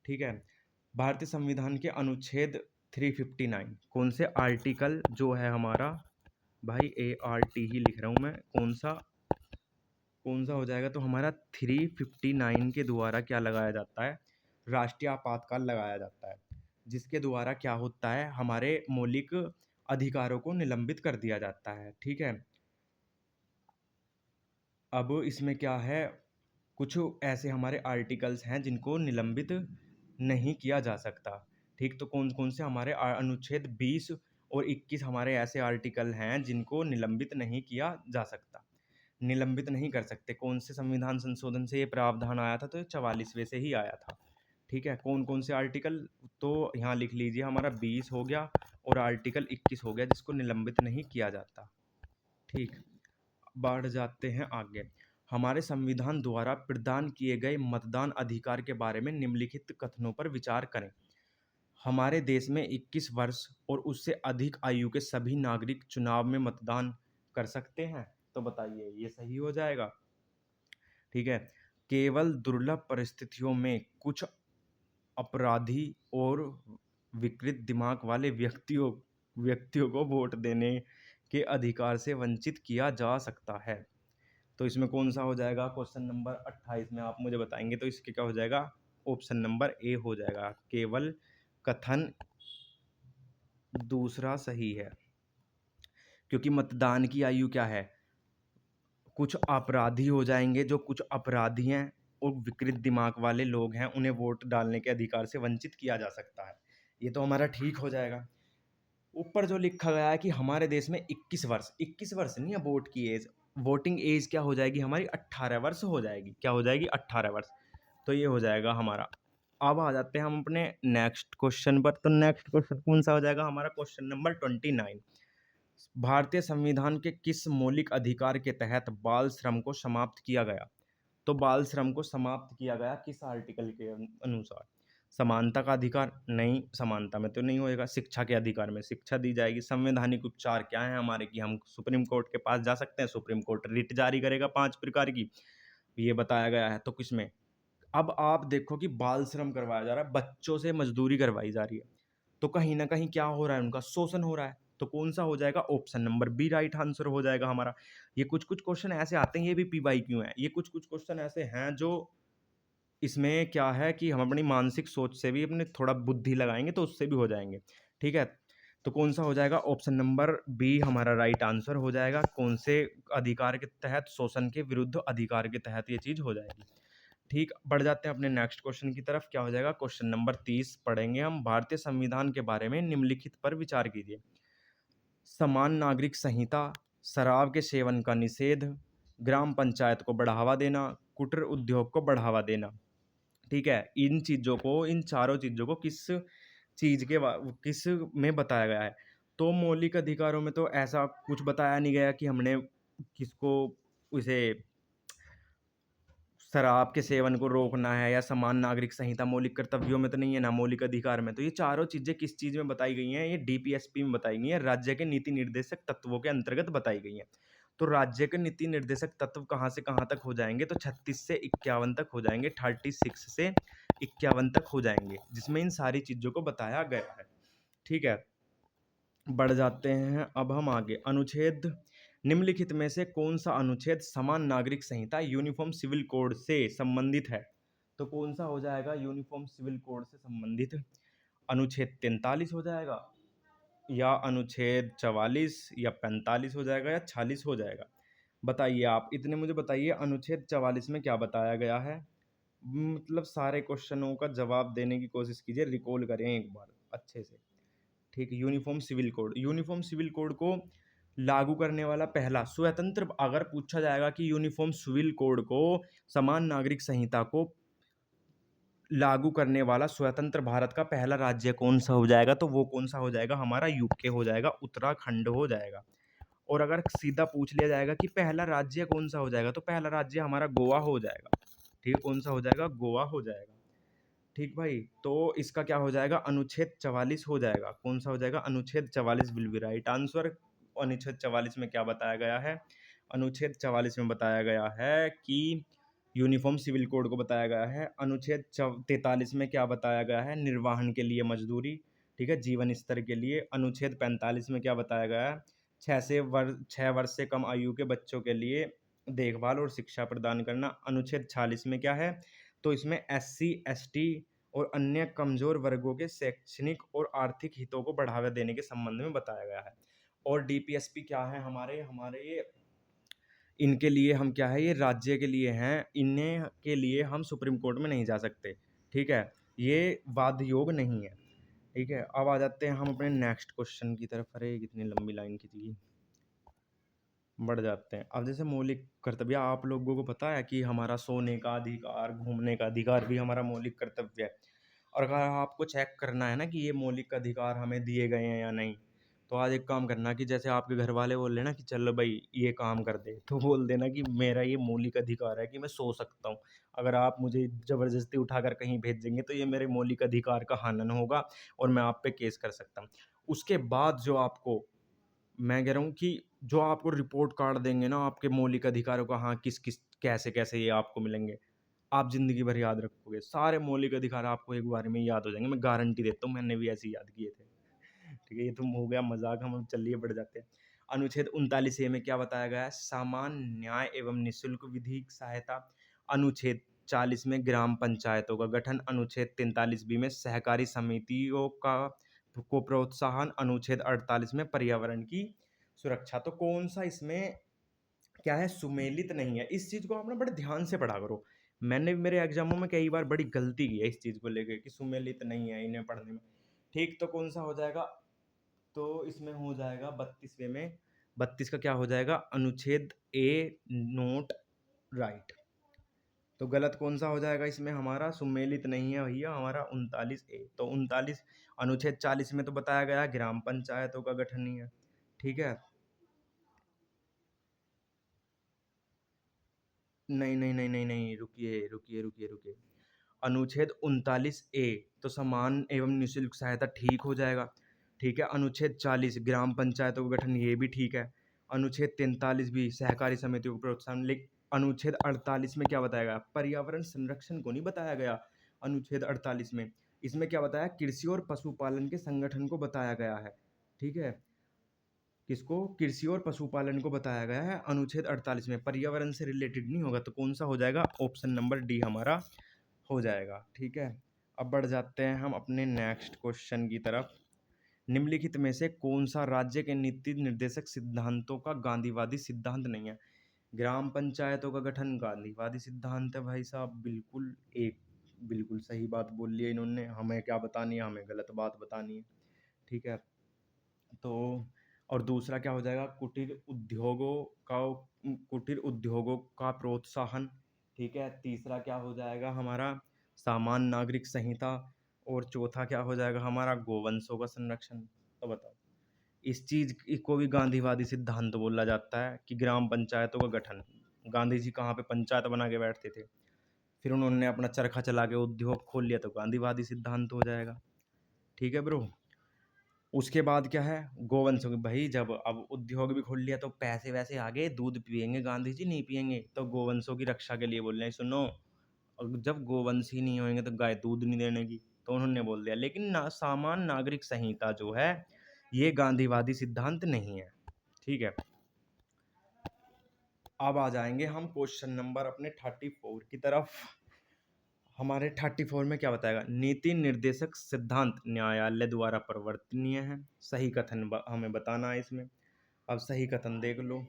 ठीक है। भारतीय संविधान के अनुच्छेद 359 कौन से आर्टिकल जो है हमारा, भाई ए आर टी ही लिख रहा हूँ मैं, कौन सा हो जाएगा? तो हमारा 359 के द्वारा क्या लगाया जाता है? राष्ट्रीय आपातकाल लगाया जाता है, जिसके द्वारा क्या होता है? हमारे मौलिक अधिकारों को निलंबित कर दिया जाता है, ठीक है। अब इसमें क्या है, कुछ ऐसे हमारे आर्टिकल्स हैं जिनको निलंबित नहीं किया जा सकता, ठीक। तो कौन कौन से हमारे अनुच्छेद 20 और 21 हमारे ऐसे आर्टिकल हैं जिनको निलंबित नहीं किया जा सकता, निलंबित नहीं कर सकते। कौन से संविधान संशोधन से ये प्रावधान आया था? तो 44वें से ही आया था, ठीक है। कौन कौन से आर्टिकल? तो यहाँ लिख लीजिए, हमारा 20 हो गया और आर्टिकल 21 हो गया जिसको निलंबित नहीं किया जाता, ठीक। बढ़ जाते हैं आगे। हमारे संविधान द्वारा प्रदान किए गए मतदान अधिकार के बारे में निम्नलिखित कथनों पर विचार करें। हमारे देश में 21 वर्ष और उससे अधिक आयु के सभी नागरिक चुनाव में मतदान कर सकते हैं। तो बताइए ये सही हो जाएगा, ठीक है। केवल दुर्लभ परिस्थितियों में कुछ अपराधी और विकृत दिमाग वाले व्यक्तियों को वोट देने के अधिकार से वंचित किया जा सकता है। तो इसमें कौन-सा हो जाएगा? क्वेश्चन नंबर 28 में आप मुझे बताएँगे तो इसके क्या हो जाएगा? ऑप्शन नंबर ए हो जाएगा। केवल कथन दूसरा सही है, क्योंकि मतदान की आयु क्या है? कुछ अपराधी हो जाएंगे, जो कुछ अपराधी हैं और विकृत दिमाग वाले लोग हैं, उन्हें वोट डालने के अधिकार से वंचित किया जा सकता है। ये तो हमारा ठीक हो जाएगा। ऊपर जो लिखा गया है कि हमारे देश में 21 वर्ष नहीं है वोट की एज, वोटिंग एज क्या हो जाएगी हमारी, 18 वर्ष हो जाएगी। क्या हो जाएगी, 18 वर्ष। तो ये हो जाएगा हमारा। अब आ जाते हैं हम अपने नेक्स्ट क्वेश्चन पर। तो नेक्स्ट क्वेश्चन कौन सा हो जाएगा हमारा, क्वेश्चन नंबर 29। भारतीय संविधान के किस मौलिक अधिकार के तहत बाल श्रम को समाप्त किया गया। तो बाल श्रम को समाप्त किया गया किस आर्टिकल के अनुसार। समानता का अधिकार, नहीं, समानता में तो नहीं होएगा। शिक्षा के अधिकार में शिक्षा दी जाएगी। संवैधानिक उपचार क्या है हमारे, कि हम सुप्रीम कोर्ट के पास जा सकते हैं, सुप्रीम कोर्ट रिट जारी करेगा 5 प्रकार की, ये बताया गया है। तो किसमें, अब आप देखो कि बाल श्रम करवाया जा रहा है, बच्चों से मजदूरी करवाई जा रही है, तो कहीं ना कहीं क्या हो रहा है, उनका शोषण हो रहा है। तो कौन सा हो जाएगा, option number B right answer हो जाएगा हमारा। ये कुछ कुछ क्वेश्चन ऐसे आते हैं, ये भी पीवाई क्यों है, ये कुछ कुछ क्वेश्चन ऐसे हैं जो इसमें क्या है कि हम अपनी मानसिक सोच से भी अपने थोड़ा बुद्धि लगाएंगे तो उससे भी हो जाएंगे। ठीक है, तो कौन सा हो जाएगा, ऑप्शन नंबर बी हमारा राइट आंसर हो जाएगा। कौन से अधिकार के तहत, शोषण के विरुद्ध अधिकार के तहत ये चीज हो जाएगी। ठीक, बढ़ जाते हैं अपने नेक्स्ट क्वेश्चन की तरफ। क्या हो जाएगा, क्वेश्चन नंबर 30 पढ़ेंगे हम। भारतीय संविधान के बारे में निम्नलिखित पर विचार कीजिए। समान नागरिक संहिता, शराब के सेवन का निषेध, ग्राम पंचायत को बढ़ावा देना, कुटीर उद्योग को बढ़ावा देना। ठीक है, इन चीजों को, इन चारों चीजों को किस चीज के किस में बताया गया है। तो मौलिक अधिकारों में तो ऐसा कुछ बताया नहीं गया कि हमने किसको, उसे शराब के सेवन को रोकना है, या समान नागरिक संहिता मौलिक कर्तव्यों में तो नहीं है ना, मौलिक अधिकार में। तो ये चारों चीजें किस चीज में बताई गई हैं, ये डीपीएसपी में बताई गई हैं, राज्य के नीति निर्देशक तत्वों के अंतर्गत बताई गई हैं। तो राज्य के नीति निर्देशक तत्व कहाँ से कहाँ तक हो जाएंगे, तो 36 से 51 तक हो जाएंगे, 36 से 51 तक हो जाएंगे, जिसमें इन सारी चीजों को बताया गया है। ठीक है, बढ़ जाते हैं अब हम आगे। अनुच्छेद, निम्नलिखित में से कौन सा अनुच्छेद समान नागरिक संहिता यूनिफॉर्म सिविल कोड से संबंधित है। तो कौन सा हो जाएगा यूनिफॉर्म सिविल कोड से संबंधित, अनुच्छेद 43 हो जाएगा, या अनुच्छेद 44, या 45 हो जाएगा, या 46 हो जाएगा। बताइए आप, इतने मुझे बताइए, अनुच्छेद 44 में क्या बताया गया है। मतलब सारे क्वेश्चनों का जवाब देने की कोशिश कीजिए, रिकॉल करें एक बार अच्छे से। ठीक है, uniform civil code, uniform civil code को लागू करने वाला पहला स्वतंत्र, अगर पूछा जाएगा कि यूनिफॉर्म सिविल कोड को, समान नागरिक संहिता को लागू करने वाला स्वतंत्र भारत का पहला राज्य कौन सा हो जाएगा, तो वो कौन सा हो जाएगा हमारा, यूके हो जाएगा, उत्तराखंड हो जाएगा। और अगर सीधा पूछ लिया जाएगा कि पहला राज्य कौन सा हो जाएगा, तो पहला राज्य हमारा गोवा हो जाएगा। ठीक, कौन सा हो जाएगा, गोवा हो जाएगा। ठीक भाई, तो इसका क्या हो जाएगा, अनुच्छेद 44 हो जाएगा। कौन सा हो जाएगा, अनुच्छेद 44 विल बी राइट आंसर। अनुच्छेद 44 में क्या बताया गया है, अनुच्छेद 44 में बताया गया है कि यूनिफॉर्म सिविल कोड को बताया गया है। अनुच्छेद 43 में क्या बताया गया है, निर्वाहन के लिए मजदूरी, ठीक है, जीवन स्तर के लिए। अनुच्छेद 45 में क्या बताया गया है, 6 वर्ष से कम आयु के बच्चों के लिए देखभाल और शिक्षा प्रदान करना। अनुच्छेद 46 में क्या है, तो इसमें एससी एसटी और अन्य कमजोर वर्गों के शैक्षणिक और आर्थिक हितों को बढ़ावा देने के संबंध में बताया गया है। और डीपीएसपी क्या है हमारे हमारे ये, इनके लिए हम क्या है, ये राज्य के लिए हैं, इन्हें के लिए हम सुप्रीम कोर्ट में नहीं जा सकते। ठीक है, ये वाद योग नहीं है। ठीक है, अब आ जाते हैं हम अपने नेक्स्ट क्वेश्चन की तरफ। अरे कितनी लंबी लाइन खींची, बढ़ जाते हैं। अब जैसे मौलिक कर्तव्य, आप लोगों को पता है कि हमारा सोने का अधिकार, घूमने का अधिकार भी हमारा मौलिक कर्तव्य है। और अगर आपको चेक करना है ना कि ये मौलिक अधिकार हमें दिए गए हैं या नहीं, तो आज एक काम करना कि जैसे आपके घर वाले बोल रहे ना कि चलो भाई ये काम कर दे, तो बोल देना कि मेरा ये मौलिक अधिकार है कि मैं सो सकता हूँ। अगर आप मुझे ज़बरदस्ती उठाकर कहीं भेज देंगे तो ये मेरे मौलिक अधिकार का हनन होगा, और मैं आप पे केस कर सकता हूँ। उसके बाद जो आपको, मैं कह रहा हूँ कि जो आपको रिपोर्ट कार्ड देंगे ना आपके मौलिक अधिकारों का, हाँ किस किस कैसे कैसे ये आपको मिलेंगे, आप जिंदगी भर याद रखोगे। सारे मौलिक अधिकार आपको एक बार में याद हो जाएंगे, मैं गारंटी देता हूँ, मैंने भी ऐसे ही याद किए थे। ठीक है, ये तो हो गया मजाक, हम अब चलिए बढ़ जाते हैं। अनुच्छेद 39 में क्या बताया गया है, सामान्य न्याय एवं निःशुल्क विधिक सहायता। अनुच्छेद 40 में ग्राम पंचायतों का गठन। अनुच्छेद 43 में सहकारी समितियों का को प्रोत्साहन। अनुच्छेद 48 में पर्यावरण की सुरक्षा। तो कौन सा इसमें क्या है, सुमेलित नहीं है। इस चीज़ को आप ना बड़े ध्यान से पढ़ा करो। मैंने भी मेरे एग्जामों में कई बार बड़ी गलती की है इस चीज़ को लेके कि सुमेलित नहीं है इन्हें पढ़ने में। ठीक, तो कौन सा हो जाएगा? तो इसमें हो जाएगा 32वें में, 32 का क्या हो जाएगा? अनुच्छेद ए नोट राइट। तो गलत कौन सा हो जाएगा इसमें हमारा? सुमेलित नहीं है भैया हमारा 39A। तो 39 अनुच्छेद 40 में तो बताया गया है ग्राम पंचायतों का गठन ही है। ठीक है, नहीं नहीं नहीं नहीं नहीं, रुकिए रुकिए रुकिए रुकिए। अनुच्छेद 39A तो समान एवं निःशुल्क सहायता ठीक हो जाएगा। ठीक है, अनुच्छेद 40 ग्राम पंचायतों का गठन ये भी ठीक है। अनुच्छेद 43 भी सहकारी समितियों को प्रोत्साहन। लेकिन अनुच्छेद 48 में क्या बताया गया? पर्यावरण संरक्षण को नहीं बताया गया अनुच्छेद 48 में। इसमें क्या बताया? कृषि और पशुपालन के संगठन को बताया गया है। ठीक है, किसको? कृषि और पशुपालन को बताया गया है अनुच्छेद 48 में। पर्यावरण से रिलेटेड नहीं होगा, तो कौन सा हो जाएगा? ऑप्शन नंबर डी हमारा हो जाएगा। ठीक है, अब बढ़ जाते हैं हम अपने नेक्स्ट क्वेश्चन की तरफ। निम्नलिखित में से कौन सा राज्य के नीति निर्देशक सिद्धांतों का गांधीवादी सिद्धांत नहीं है? ग्राम पंचायतों का गठन गांधीवादी सिद्धांत है भाई साहब, बिल्कुल एक बिल्कुल सही बात बोल ली है इन्होंने। हमें क्या बतानी है? हमें गलत बात बतानी है। ठीक है, तो और दूसरा क्या हो जाएगा? कुटीर उद्योगों का प्रोत्साहन। ठीक है, तीसरा क्या हो जाएगा हमारा? सामान्य नागरिक संहिता। और चौथा क्या हो जाएगा हमारा? गोवंशों का संरक्षण। तो बताओ, इस चीज को भी गांधीवादी सिद्धांत बोला जाता है कि ग्राम पंचायतों का गठन। गांधी जी कहाँ पे पंचायत बना के बैठते थे, फिर उन्होंने अपना चरखा चला के उद्योग खोल लिया, तो गांधीवादी सिद्धांत हो जाएगा। ठीक है ब्रो, उसके बाद क्या है? गोवंश भाई, जब अब उद्योग भी खोल लिया तो पैसे वैसे आ गए, दूध पियेंगे गांधी जी? नहीं पियेंगे, तो गोवंशों की रक्षा के लिए बोल रहे हैं। सुनो, और जब गोवंश ही नहीं होंगे तो गाय दूध नहीं देने की, तो उन्होंने बोल दिया। लेकिन सामान्य नागरिक संहिता जो है ये गांधीवादी सिद्धांत नहीं है। ठीक है, अब आ जाएंगे हम क्वेश्चन नंबर अपने 34 की तरफ। हमारे 34 में क्या बताएगा? नीति निर्देशक सिद्धांत न्यायालय द्वारा परिवर्तनीय है। सही कथन हमें बताना है इसमें। अब सही कथन देख लो,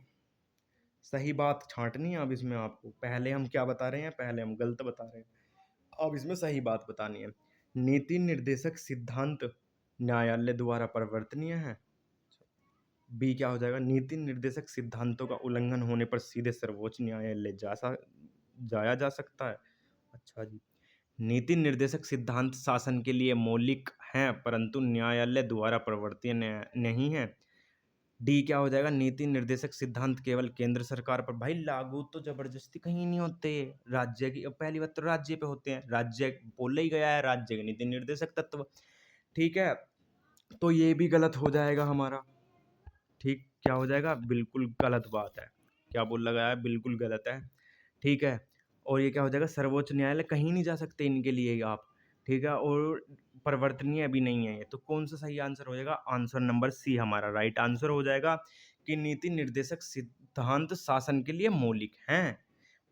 सही बात छांटनी है अब इसमें आपको। पहले हम क्या बता रहे हैं? पहले हम गलत बता रहे हैं, अब इसमें सही बात बतानी है। नीति निर्देशक सिद्धांत न्यायालय द्वारा परिवर्तनीय है। बी क्या हो जाएगा? नीति निर्देशक सिद्धांतों का उल्लंघन होने पर सीधे सर्वोच्च न्यायालय जाया जा सकता है। अच्छा जी, नीति निर्देशक सिद्धांत शासन के लिए मौलिक हैं परंतु न्यायालय द्वारा परिवर्तनीय नहीं है। डी क्या हो जाएगा? नीति निर्देशक सिद्धांत केवल केंद्र सरकार पर। भाई लागू तो जबरदस्ती कहीं नहीं होते, राज्य की। अब पहली बात तो राज्य पे होते हैं, राज्य बोला ही गया है राज्य के नीति निर्देशक तत्व। ठीक है, तो ये भी गलत हो जाएगा हमारा। ठीक, क्या हो जाएगा? बिल्कुल गलत बात है। क्या बोल लगा है? बिल्कुल गलत है। ठीक है, और ये क्या हो जाएगा? सर्वोच्च न्यायालय कहीं नहीं जा सकते इनके लिए आप। ठीक है, और परिवर्तनीय भी नहीं है ये। तो कौन सा सही आंसर हो जाएगा? आंसर नंबर सी हमारा राइट आंसर हो जाएगा कि नीति निर्देशक सिद्धांत शासन के लिए मौलिक हैं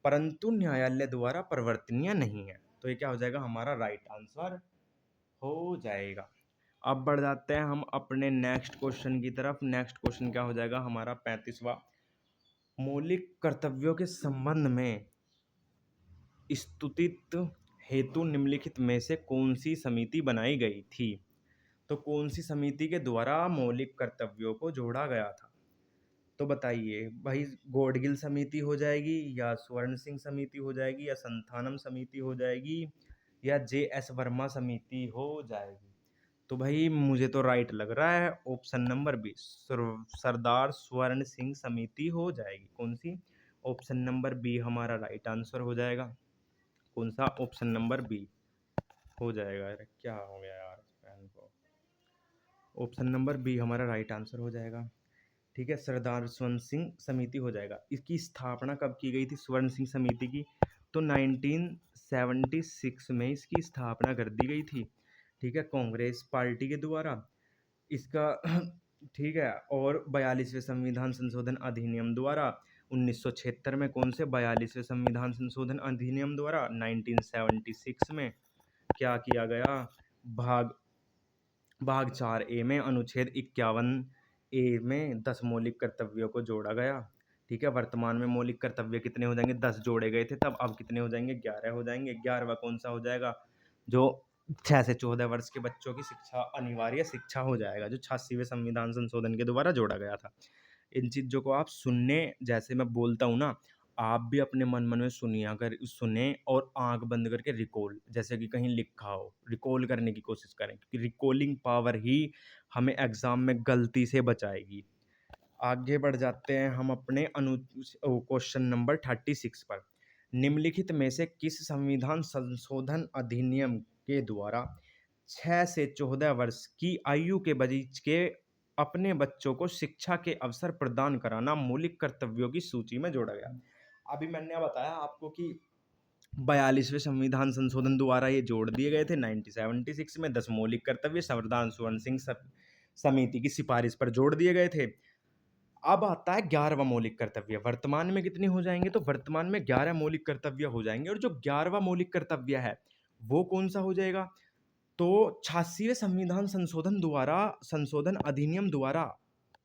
परंतु न्यायालय द्वारा परिवर्तनीय नहीं है। तो ये क्या हो जाएगा? हमारा राइट आंसर हो जाएगा। अब बढ़ जाते हैं हम अपने नेक्स्ट क्वेश्चन की तरफ। नेक्स्ट क्वेश्चन क्या हो जाएगा हमारा? 35वां। मौलिक कर्तव्यों के संबंध में स्तुतित हेतु निम्नलिखित में से कौन सी समिति बनाई गई थी? तो कौन सी समिति के द्वारा मौलिक कर्तव्यों को जोड़ा गया था? तो बताइए भाई, गौडगिल समिति हो जाएगी, या स्वर्ण सिंह समिति हो जाएगी, या संथानम समिति हो जाएगी, या जे एस वर्मा समिति हो जाएगी? तो भाई मुझे तो राइट लग रहा है ऑप्शन नंबर बी, सरदार स्वर्ण सिंह समिति हो जाएगी। कौन सी? ऑप्शन नंबर बी हमारा राइट आंसर हो जाएगा। कौन सा? ऑप्शन नंबर बी हो जाएगा। अरे क्या हो गया यार इस पेन को? ऑप्शन नंबर बी हमारा राइट आंसर हो जाएगा। ठीक है, सरदार स्वर्ण सिंह समिति हो जाएगा। इसकी स्थापना कब की गई थी स्वर्ण सिंह समिति की? तो 1976 में इसकी स्थापना कर दी गई थी। ठीक है, कांग्रेस पार्टी के द्वारा इसका ठीक है, और 42वें संविधान संशोधन अधिनियम द्वारा 1976 में। कौन से 42वें संविधान संशोधन अधिनियम द्वारा? 1976 में क्या किया गया? भाग भाग 4A में अनुच्छेद 51A में 10 मौलिक कर्तव्यों को जोड़ा गया। ठीक है। वर्तमान में मौलिक कर्तव्य कितने हो जाएंगे, 10 जोड़े गए थे तब, अब कितने हो जाएंगे, 11 हो जाएंगे। 11वां कौन सा हो जाएगा, जो 6 से 14 वर्ष के बच्चों की शिक्षा, अनिवार्य शिक्षा हो जाएगा, जो 86वें संविधान संशोधन के द्वारा जोड़ा गया था। इन चीज़ों को आप सुनने, जैसे मैं बोलता हूँ ना, आप भी अपने मन मन में सुनिए, अगर सुने और आंख बंद करके रिकॉल, जैसे कि कहीं लिखा हो, रिकॉल करने की कोशिश करें, क्योंकि रिकॉलिंग पावर ही हमें एग्जाम में गलती से बचाएगी। आगे बढ़ जाते हैं हम अपने क्वेश्चन नंबर 36 पर। निम्नलिखित में से किस संविधान संशोधन अधिनियम के द्वारा 6 से 14 वर्ष की आयु के बीच के अपने बच्चों को शिक्षा के अवसर प्रदान कराना मौलिक कर्तव्यों की सूची में जोड़ा गया। अभी मैंने बताया आपको कि 42वें संविधान संशोधन द्वारा ये जोड़ दिए गए थे 1976 में। 10 मौलिक कर्तव्य संविधान सुवर्ण सिंह समिति की सिफारिश पर जोड़ दिए गए थे। अब आता है 11वां मौलिक कर्तव्य। वर्तमान में कितने हो जाएंगे, तो वर्तमान में 11 मौलिक कर्तव्य हो जाएंगे। और जो 11वां मौलिक कर्तव्य है वो कौन सा हो जाएगा, तो 86वें संविधान संशोधन अधिनियम द्वारा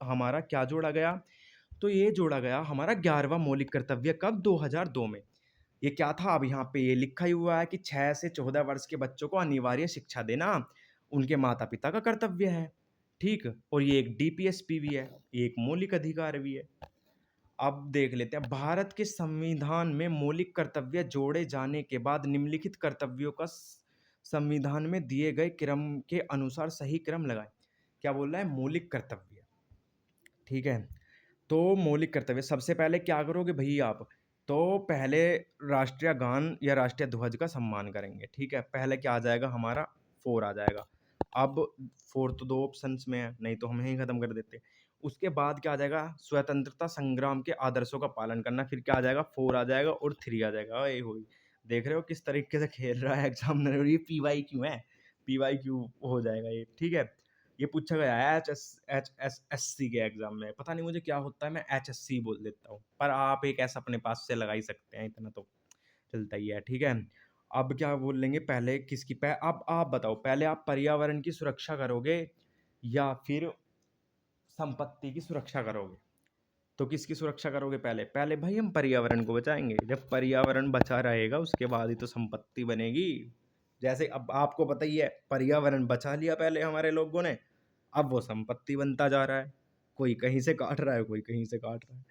हमारा क्या जोड़ा गया, तो ये जोड़ा गया हमारा 11वां मौलिक कर्तव्य। कब, 2002 में। ये क्या था, अब यहाँ पे ये लिखा ही हुआ है कि 6 से 14 वर्ष के बच्चों को अनिवार्य शिक्षा देना उनके माता पिता का कर्तव्य है। ठीक, और ये एक डीपीएसपी भी है, ये एक मौलिक अधिकार भी है। अब देख लेते हैं, भारत के संविधान में मौलिक कर्तव्य जोड़े जाने के बाद निम्नलिखित कर्तव्यों का संविधान में दिए गए क्रम के अनुसार सही क्रम लगाएं। क्या बोल रहा है, मौलिक कर्तव्य। ठीक है, तो मौलिक कर्तव्य सबसे पहले क्या करोगे भैया आप, तो पहले राष्ट्रीय गान या राष्ट्रीय ध्वज का सम्मान करेंगे। ठीक है, पहले क्या आ जाएगा हमारा, 4 आ जाएगा। अब 4 तो 2 ऑप्शंस में है, नहीं तो हम यहीं खत्म कर देते। उसके बाद क्या आ जाएगा, स्वतंत्रता संग्राम के आदर्शों का पालन करना। फिर क्या आ जाएगा, 4 आ जाएगा और 3 आ जाएगा। ये हो, देख रहे हो किस तरीके से खेल रहा है एग्जामिनर, और ये पीवाई क्यों है, पीवाई क्यों हो जाएगा ये। ठीक है, ये पूछा गया है HSSC के एग्जाम में। पता नहीं मुझे क्या होता है, मैं HSC बोल देता हूँ, पर आप एक ऐसा अपने पास से लगा ही सकते हैं, इतना तो चलता ही है। ठीक है, अब क्या बोल लेंगे, पहले किसकी अब आप बताओ, पहले आप पर्यावरण की सुरक्षा करोगे या फिर संपत्ति की सुरक्षा करोगे, तो किसकी सुरक्षा करोगे, पहले पहले भाई हम पर्यावरण को बचाएंगे। जब पर्यावरण बचा रहेगा उसके बाद ही तो संपत्ति बनेगी। जैसे अब आपको पता ही है, पर्यावरण बचा लिया पहले हमारे लोगों ने, अब वो संपत्ति बनता जा रहा है, कोई कहीं से काट रहा है, कोई कहीं से काट रहा है।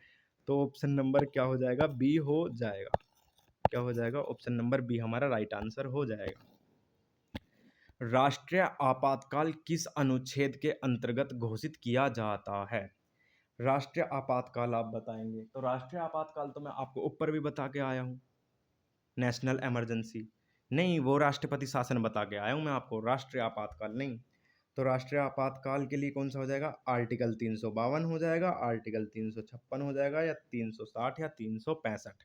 तो ऑप्शन नंबर क्या हो जाएगा, बी हो जाएगा। क्या हो जाएगा, ऑप्शन नंबर बी हमारा राइट आंसर हो जाएगा। राष्ट्रीय आपातकाल किस अनुच्छेद के अंतर्गत घोषित किया जाता है। राष्ट्रीय आपातकाल आप बताएंगे, तो राष्ट्रीय आपातकाल तो मैं आपको ऊपर भी बता के आया हूँ, नेशनल इमरजेंसी। नहीं, वो राष्ट्रपति शासन बता के आया हूँ मैं आपको, राष्ट्रीय आपातकाल नहीं। तो राष्ट्रीय आपातकाल के लिए कौन सा हो जाएगा, आर्टिकल 352 हो जाएगा, आर्टिकल 356 हो जाएगा, या 360 या 365।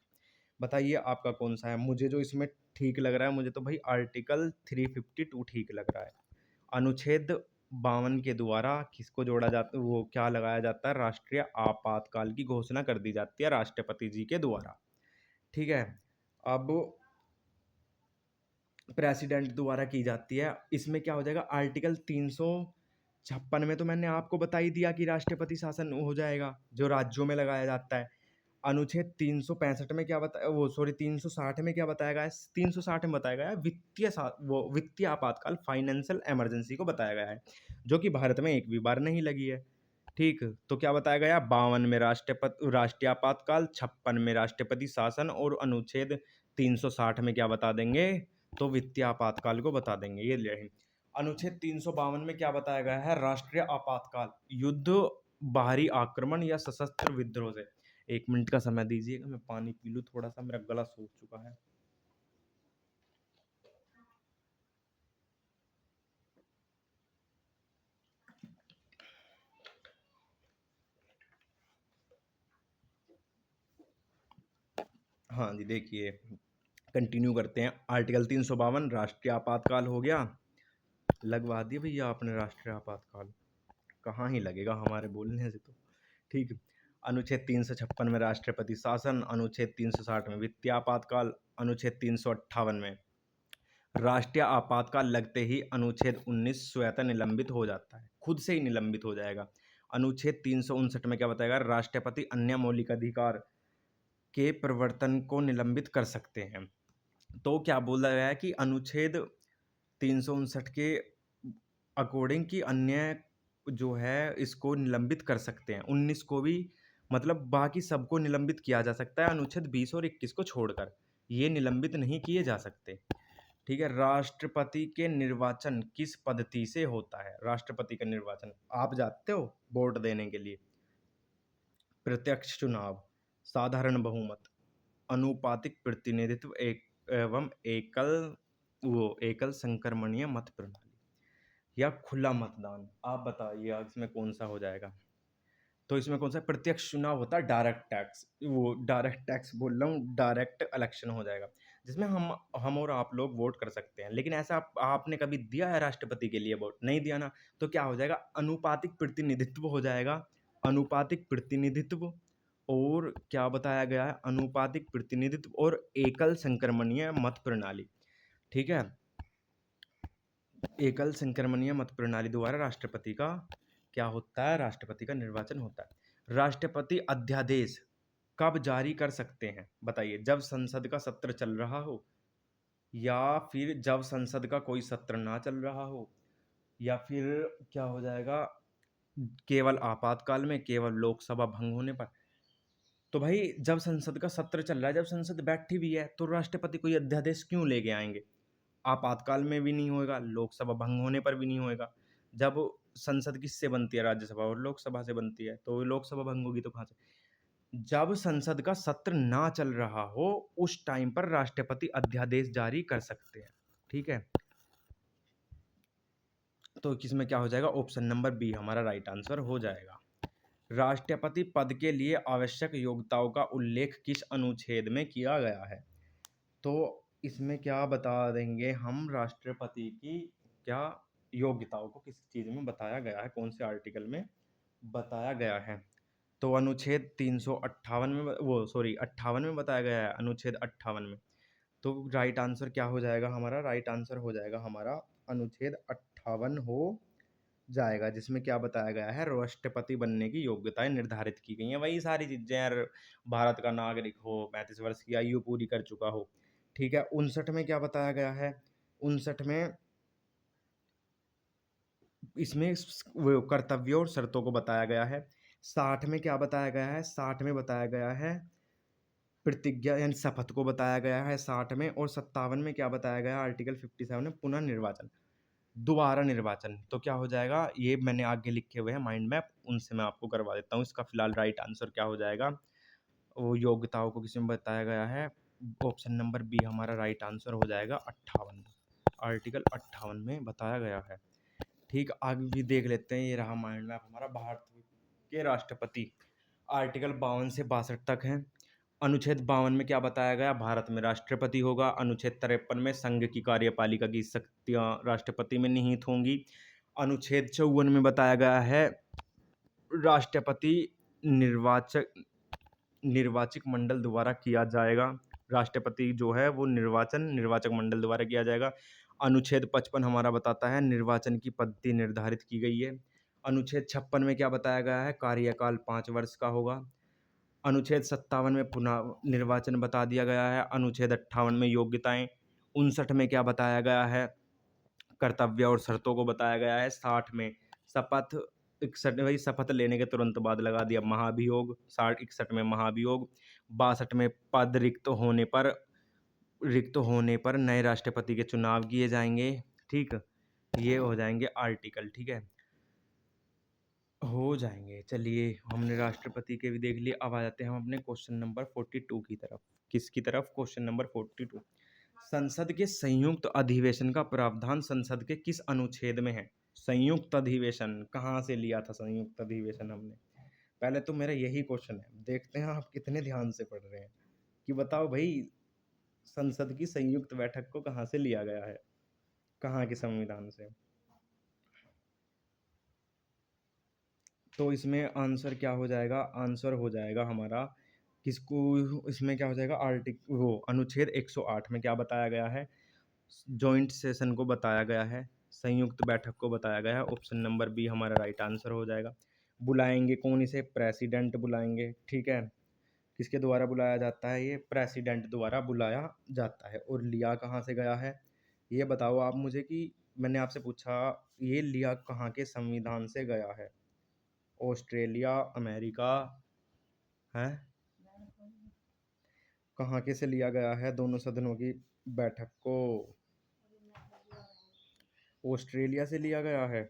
बताइए आपका कौन सा है। मुझे जो इसमें ठीक लग रहा है, मुझे तो भाई आर्टिकल 352 ठीक लग रहा है। अनुच्छेद 52 के द्वारा किसको जोड़ा जाता है, वो क्या लगाया जाता है, राष्ट्रीय आपातकाल की घोषणा कर दी जाती है राष्ट्रपति जी के द्वारा। ठीक है, अब प्रेसिडेंट द्वारा की जाती है। इसमें क्या हो जाएगा, आर्टिकल 356 में तो मैंने आपको बता ही दिया कि राष्ट्रपति शासन हो जाएगा, जो राज्यों में लगाया जाता है। अनुच्छेद 365 में क्या बताया, वो सॉरी 360 में क्या बताया गया है, 360 में बताया गया है वो वित्तीय आपातकाल, फाइनेंशियल इमरजेंसी को बताया गया है, जो कि भारत में एक भी बार नहीं लगी है। ठीक, तो क्या बताया गया, 52 में राष्ट्रीय आपातकाल, 56 में राष्ट्रपति शासन, और अनुच्छेद 360 में क्या बता देंगे, तो वित्तीय आपातकाल को बता देंगे। ये ले अनुच्छेद 352 में क्या बताया गया है, राष्ट्रीय आपातकाल युद्ध, बाहरी आक्रमण या सशस्त्र विद्रोह से। 1 मिनट का समय दीजिएगा, मैं पानी पी लूँ थोड़ा सा, मेरा गला सूख चुका है। हाँ जी, देखिए कंटिन्यू करते हैं। आर्टिकल 352 राष्ट्रीय आपातकाल हो गया, लगवा दिए भैया आपने राष्ट्रीय आपातकाल, कहाँ ही लगेगा हमारे बोलने से तो। ठीक, अनुच्छेद 356 में राष्ट्रपति शासन, अनुच्छेद 360 में वित्तीय आपातकाल, अनुच्छेद 358 में राष्ट्रीय आपातकाल लगते ही अनुच्छेद 19 स्वतः निलंबित हो जाता है, खुद से ही निलंबित हो जाएगा। अनुच्छेद 359 में क्या बताया गया? राष्ट्रपति अन्य मौलिक अधिकार के प्रवर्तन को निलंबित कर सकते हैं। तो क्या बोला गया है कि अनुच्छेद 359 के अकॉर्डिंग कि अन्य जो है इसको निलंबित कर सकते हैं। 19 को भी, मतलब बाकी सबको निलंबित किया जा सकता है, अनुच्छेद 20 और 21 को छोड़कर। ये निलंबित नहीं किए जा सकते। ठीक है। राष्ट्रपति के निर्वाचन किस पद्धति से होता है? राष्ट्रपति का निर्वाचन आप जाते हो वोट देने के लिए? प्रत्यक्ष चुनाव, साधारण बहुमत, अनुपातिक प्रतिनिधित्व, एक एवं एकल संक्रमणीय मत प्रणाली या खुला मतदान। आप बताइए इसमें कौन सा हो जाएगा? तो इसमें कौन सा प्रत्यक्ष चुनाव होता है? डायरेक्ट टैक्स, वो डायरेक्ट टैक्स बोल रहा हूँ, डायरेक्ट इलेक्शन हो जाएगा, जिसमें हम और आप लोग वोट कर सकते हैं। लेकिन ऐसा आपने कभी दिया है राष्ट्रपति के लिए वोट? नहीं दिया ना। तो क्या हो जाएगा? अनुपातिक प्रतिनिधित्व हो जाएगा। अनुपातिक प्रतिनिधित्व, और क्या बताया गया है? अनुपातिक प्रतिनिधित्व और एकल संक्रमणीय मत प्रणाली। ठीक है। एकल संक्रमणीय मत प्रणाली द्वारा राष्ट्रपति का क्या होता है? राष्ट्रपति का निर्वाचन होता है। राष्ट्रपति अध्यादेश कब जारी कर सकते हैं? बताइए। जब संसद का सत्र चल रहा हो, या फिर जब संसद का कोई सत्र ना चल रहा हो, या फिर क्या हो जाएगा? केवल आपातकाल में, केवल लोकसभा भंग होने पर। तो भाई जब संसद का सत्र चल रहा है, जब संसद बैठी हुई है, तो राष्ट्रपति कोई अध्यादेश क्यों लेके आएंगे? आपातकाल में भी नहीं होएगा, लोकसभा भंग होने पर भी नहीं होएगा। जब संसद किससे बनती है? राज्यसभा और लोकसभा से बनती है, तो लोकसभा भंग होगी तो कहाँ से? जब संसद का सत्र ना चल रहा हो, उस टाइम पर राष्ट्रपति अध्यादेश जारी कर सकते हैं। ठीक है। तो किसमें क्या हो जाएगा? ऑप्शन नंबर बी हमारा राइट आंसर हो जाएगा। राष्ट्रपति पद के लिए आवश्यक योग्यताओं का उल्लेख किस अनुच्छेद में किया गया है? तो इसमें क्या बता देंगे हम? राष्ट्रपति की क्या योग्यताओं को किस चीज में बताया गया है? कौन से आर्टिकल में बताया गया है? तो अनुच्छेद 358 में, वो सॉरी 58 में बताया गया है, अनुच्छेद 58 में। तो राइट आंसर क्या हो जाएगा हमारा? राइट आंसर हो जाएगा हमारा अनुच्छेद 58 हो जाएगा, जिसमें क्या बताया गया है? राष्ट्रपति बनने की योग्यताएं निर्धारित की गई हैं। वही सारी चीजें यार, भारत का नागरिक हो, 35 वर्ष की आयु पूरी कर चुका हो। ठीक है। 59 में क्या बताया गया है? 59 में इसमें वो कर्तव्यों और शर्तों को बताया गया है। 60 में क्या बताया गया है? 60 में बताया गया है प्रतिज्ञा यानी शपथ को बताया गया है 60 में। और 57 में क्या बताया गया है? आर्टिकल 57 में पुनर्निर्वाचन, दोबारा निर्वाचन। तो क्या हो जाएगा? ये मैंने आगे लिखे हुए हैं माइंड मैप, उनसे मैं आपको करवा देता हूँ। इसका फिलहाल राइट आंसर क्या हो जाएगा? वो योग्यताओं को किसमें बताया गया है? ऑप्शन नंबर बी हमारा राइट आंसर हो जाएगा 58, आर्टिकल 58 में बताया गया है। ठीक, आगे भी देख लेते हैं। ये रहा माइंड मैप हमारा। भारत के राष्ट्रपति आर्टिकल 52 से 62 तक हैं। अनुच्छेद 52 में क्या बताया गया? भारत में राष्ट्रपति होगा। अनुच्छेद 53 में संघ की कार्यपालिका की शक्तियां राष्ट्रपति में निहित होंगी। अनुच्छेद 54 में बताया गया है राष्ट्रपति निर्वाचक मंडल द्वारा किया जाएगा। राष्ट्रपति जो है वो निर्वाचक मंडल द्वारा किया जाएगा। अनुच्छेद 55 हमारा बताता है निर्वाचन की पद्धति निर्धारित की गई है। अनुच्छेद 56 में क्या बताया गया है? कार्यकाल 5 वर्ष का होगा। अनुच्छेद 57 में पुनः निर्वाचन बता दिया गया है। अनुच्छेद 58 में योग्यताएं। 59 में क्या बताया गया है? कर्तव्य और शर्तों को बताया गया है। 60 में शपथ, 61 वही शपथ लेने के तुरंत बाद लगा दिया महाभियोग, 61 में महाभियोग। 62 में पद रिक्त होने पर नए राष्ट्रपति के चुनाव किए जाएंगे। ठीक, ये हो जाएंगे आर्टिकल। ठीक है, हो जाएंगे। चलिए, हमने राष्ट्रपति के भी देख लिए। अब आ जाते हैं हम अपने क्वेश्चन नंबर 42 की तरफ। किसकी तरफ? Question number 42। संसद के संयुक्त अधिवेशन का प्रावधान संसद के किस अनुच्छेद में है? संयुक्त अधिवेशन कहाँ से लिया था? संयुक्त अधिवेशन हमने, पहले तो मेरा यही क्वेश्चन है, देखते हैं आप कितने ध्यान से पढ़ रहे हैं। कि बताओ भाई, संसद की संयुक्त बैठक को कहाँ से लिया गया है? कहाँ के संविधान से? तो इसमें आंसर क्या हो जाएगा? आंसर हो जाएगा हमारा किसको? इसमें क्या हो जाएगा? वो अनुच्छेद 108 में क्या बताया गया है? जॉइंट सेशन को बताया गया है, संयुक्त बैठक को बताया गया है। ऑप्शन नंबर बी हमारा राइट आंसर हो जाएगा। बुलाएंगे कौन इसे? प्रेसिडेंट बुलाएंगे, ठीक है। किसके द्वारा बुलाया जाता है? ये प्रेसिडेंट द्वारा बुलाया जाता है। और लिया कहाँ से गया है? ये बताओ आप मुझे कि मैंने आपसे पूछा ये लिया कहाँ के संविधान से गया है? ऑस्ट्रेलिया, अमेरिका है, कहाँ के से लिया गया है दोनों सदनों की बैठक को? ऑस्ट्रेलिया से लिया गया है।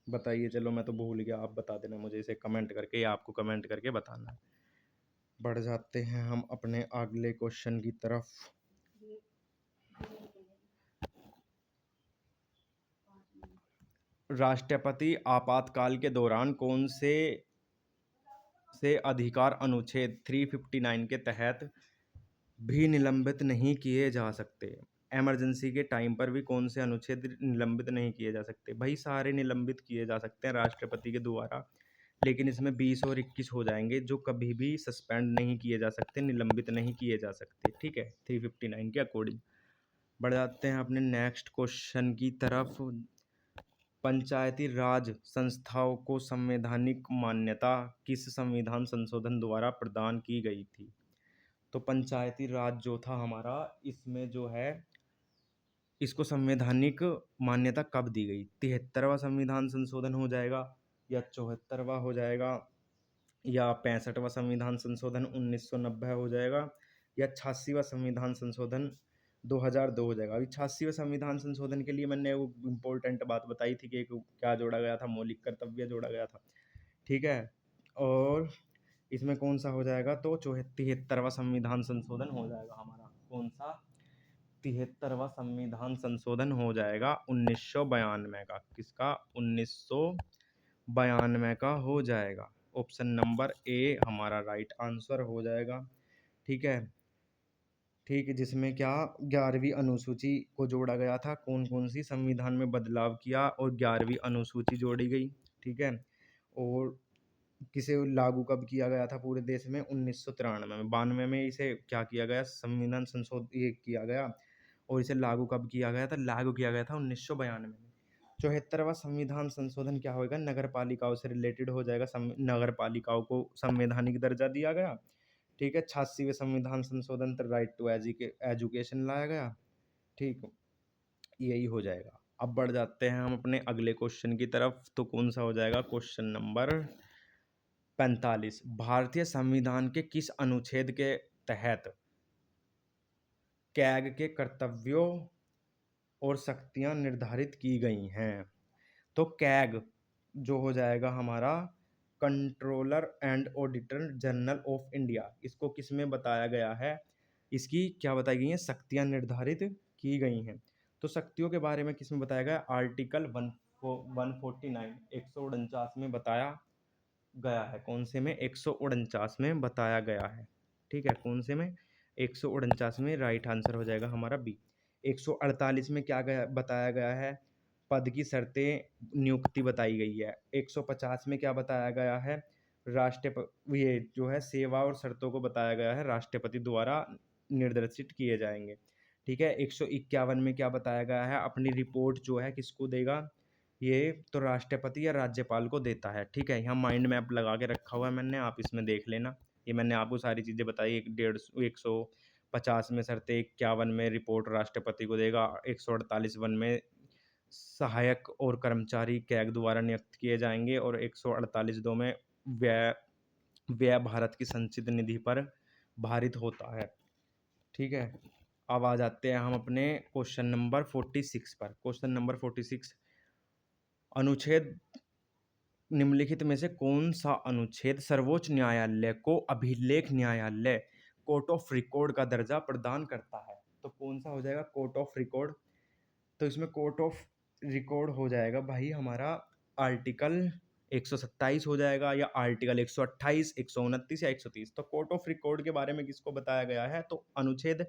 बताइए, चलो मैं तो भूल गया, आप बता देना मुझे इसे कमेंट करके, या आपको कमेंट करके बताना। बढ़ जाते हैं हम अपने अगले क्वेश्चन की तरफ। राष्ट्रपति आपातकाल के दौरान कौन से अधिकार अनुच्छेद 359 के तहत भी निलंबित नहीं किए जा सकते? इमरजेंसी के टाइम पर भी कौन से अनुच्छेद निलंबित नहीं किए जा सकते? भाई सारे निलंबित किए जा सकते हैं राष्ट्रपति के द्वारा, लेकिन इसमें 20 और 21 हो जाएंगे जो कभी भी सस्पेंड नहीं किए जा सकते, निलंबित नहीं किए जा सकते, ठीक है, 359 के अकॉर्डिंग। बढ़ जाते हैं अपने नेक्स्ट क्वेश्चन की तरफ। पंचायती राज संस्थाओं को संवैधानिक मान्यता किस संविधान संशोधन द्वारा प्रदान की गई थी? तो पंचायती राज जो था हमारा, इसमें जो है इसको संवैधानिक मान्यता कब दी गई? 73वां संविधान संशोधन हो जाएगा, या 74वां हो जाएगा, या 65वां संविधान संशोधन 1990 हो जाएगा, या 86वां संविधान संशोधन 2002 हो जाएगा। अभी 86वें संविधान संशोधन के लिए मैंने वो इम्पोर्टेंट बात बताई थी कि एक क्या जोड़ा गया था? मौलिक कर्तव्य जोड़ा गया था, ठीक है। और इसमें कौन सा हो जाएगा? तो 73वां संविधान संशोधन हो जाएगा हमारा। कौन सा? 73वां संविधान संशोधन हो जाएगा 1992 का। किसका? 1992 का हो जाएगा। ऑप्शन नंबर ए हमारा राइट आंसर हो जाएगा, ठीक है। ठीक है, जिसमें क्या 11वीं अनुसूची को जोड़ा गया था, कौन कौन सी संविधान में बदलाव किया और 11वीं अनुसूची जोड़ी गई, ठीक है। और किसे लागू कब किया गया था पूरे देश में? 1993 में। 92 में इसे क्या किया गया? संविधान संशोधन ये किया गया। और इसे लागू कब किया गया था? लागू किया गया था 1992 में। 74वां संविधान संशोधन क्या होगा? नगर पालिकाओं से रिलेटेड हो जाएगा। नगर पालिकाओं को संवैधानिक दर्जा दिया गया, ठीक है। 86वें संविधान संशोधन राइट टू एजुकेशन लाया गया, ठीक, यही हो जाएगा। अब बढ़ जाते हैं हम अपने अगले क्वेश्चन की तरफ। तो कौन सा हो जाएगा? Question number 45। भारतीय संविधान के किस अनुच्छेद के तहत कैग के कर्तव्यों और शक्तियां निर्धारित की गई हैं? तो कैग जो हो जाएगा हमारा controller and auditor general of India, इसको किस में बताया गया है? इसकी क्या बताई गई है? शक्तियां निर्धारित की गई हैं। तो शक्तियों के बारे में किस में बताया गया? आर्टिकल 149 149 में बताया गया है। कौन से में? 149 में बताया गया है, ठीक है। कौन से में? 149 में। राइट आंसर हो जाएगा हमारा बी। 148 में क्या बताया गया है? पद की शर्तें नियुक्ति बताई गई है। 150 में क्या बताया गया है? राष्ट्रपति ये जो है सेवा और शर्तों को बताया गया है, राष्ट्रपति द्वारा निर्देशित किए जाएंगे, ठीक है। 151 में क्या बताया गया है? अपनी रिपोर्ट जो है किसको देगा? ये तो राष्ट्रपति या राज्यपाल को देता है, ठीक है। यहाँ माइंड मैप लगा के रखा हुआ है मैंने, आप इसमें देख लेना। ये मैंने आपको सारी चीज़ें बताई। 150 में शर्तें, 51 में रिपोर्ट राष्ट्रपति को देगा, 148 वन में सहायक और कर्मचारी कैग द्वारा नियुक्त किए जाएंगे, और 148 दो में व्यय व्यय भारत की संचित निधि पर भारित होता है, ठीक है। अब आ जाते हैं हम अपने क्वेश्चन नंबर 46 पर। क्वेश्चन नंबर 46, अनुच्छेद निम्नलिखित में से कौन सा अनुच्छेद सर्वोच्च न्यायालय को अभिलेख न्यायालय कोर्ट ऑफ रिकॉर्ड का दर्जा प्रदान करता है? तो कौन सा हो जाएगा? Court of record. तो इसमें कोर्ट ऑफ रिकॉर्ड हो जाएगा भाई हमारा आर्टिकल 127 हो जाएगा, या आर्टिकल 128, 129 या 130। तो कोर्ट ऑफ रिकॉर्ड के बारे में किसको बताया गया है? तो अनुच्छेद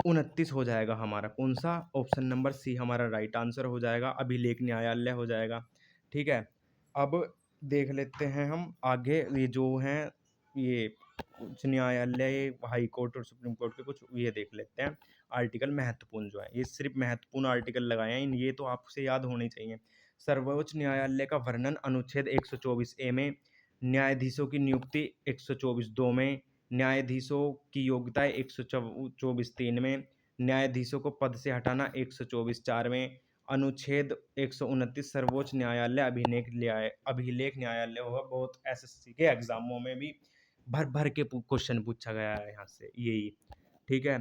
29 हो जाएगा हमारा। कौन सा? ऑप्शन नंबर सी हमारा राइट आंसर हो जाएगा, अभिलेख न्यायालय हो जाएगा, ठीक है। अब देख लेते हैं हम आगे, ये जो हैं ये उच्च न्यायालय, हाई कोर्ट और सुप्रीम कोर्ट के कुछ ये देख लेते हैं आर्टिकल महत्वपूर्ण जो है। ये सिर्फ महत्वपूर्ण आर्टिकल लगाए हैं, ये तो आपसे याद होने चाहिए। सर्वोच्च न्यायालय का वर्णन अनुच्छेद 124 ए में, न्यायाधीशों की नियुक्ति 124 दो में, न्यायाधीशों की योग्यताएं 124 तीन में, न्यायाधीशों को पद से हटाना 124 चार में, अनुच्छेद 129 सर्वोच्च न्यायालय अभिलेख न्यायालय होगा। बहुत एसएससी के एग्जामों में भी भर भर के क्वेश्चन पूछा गया है यहाँ से यही। ठीक है,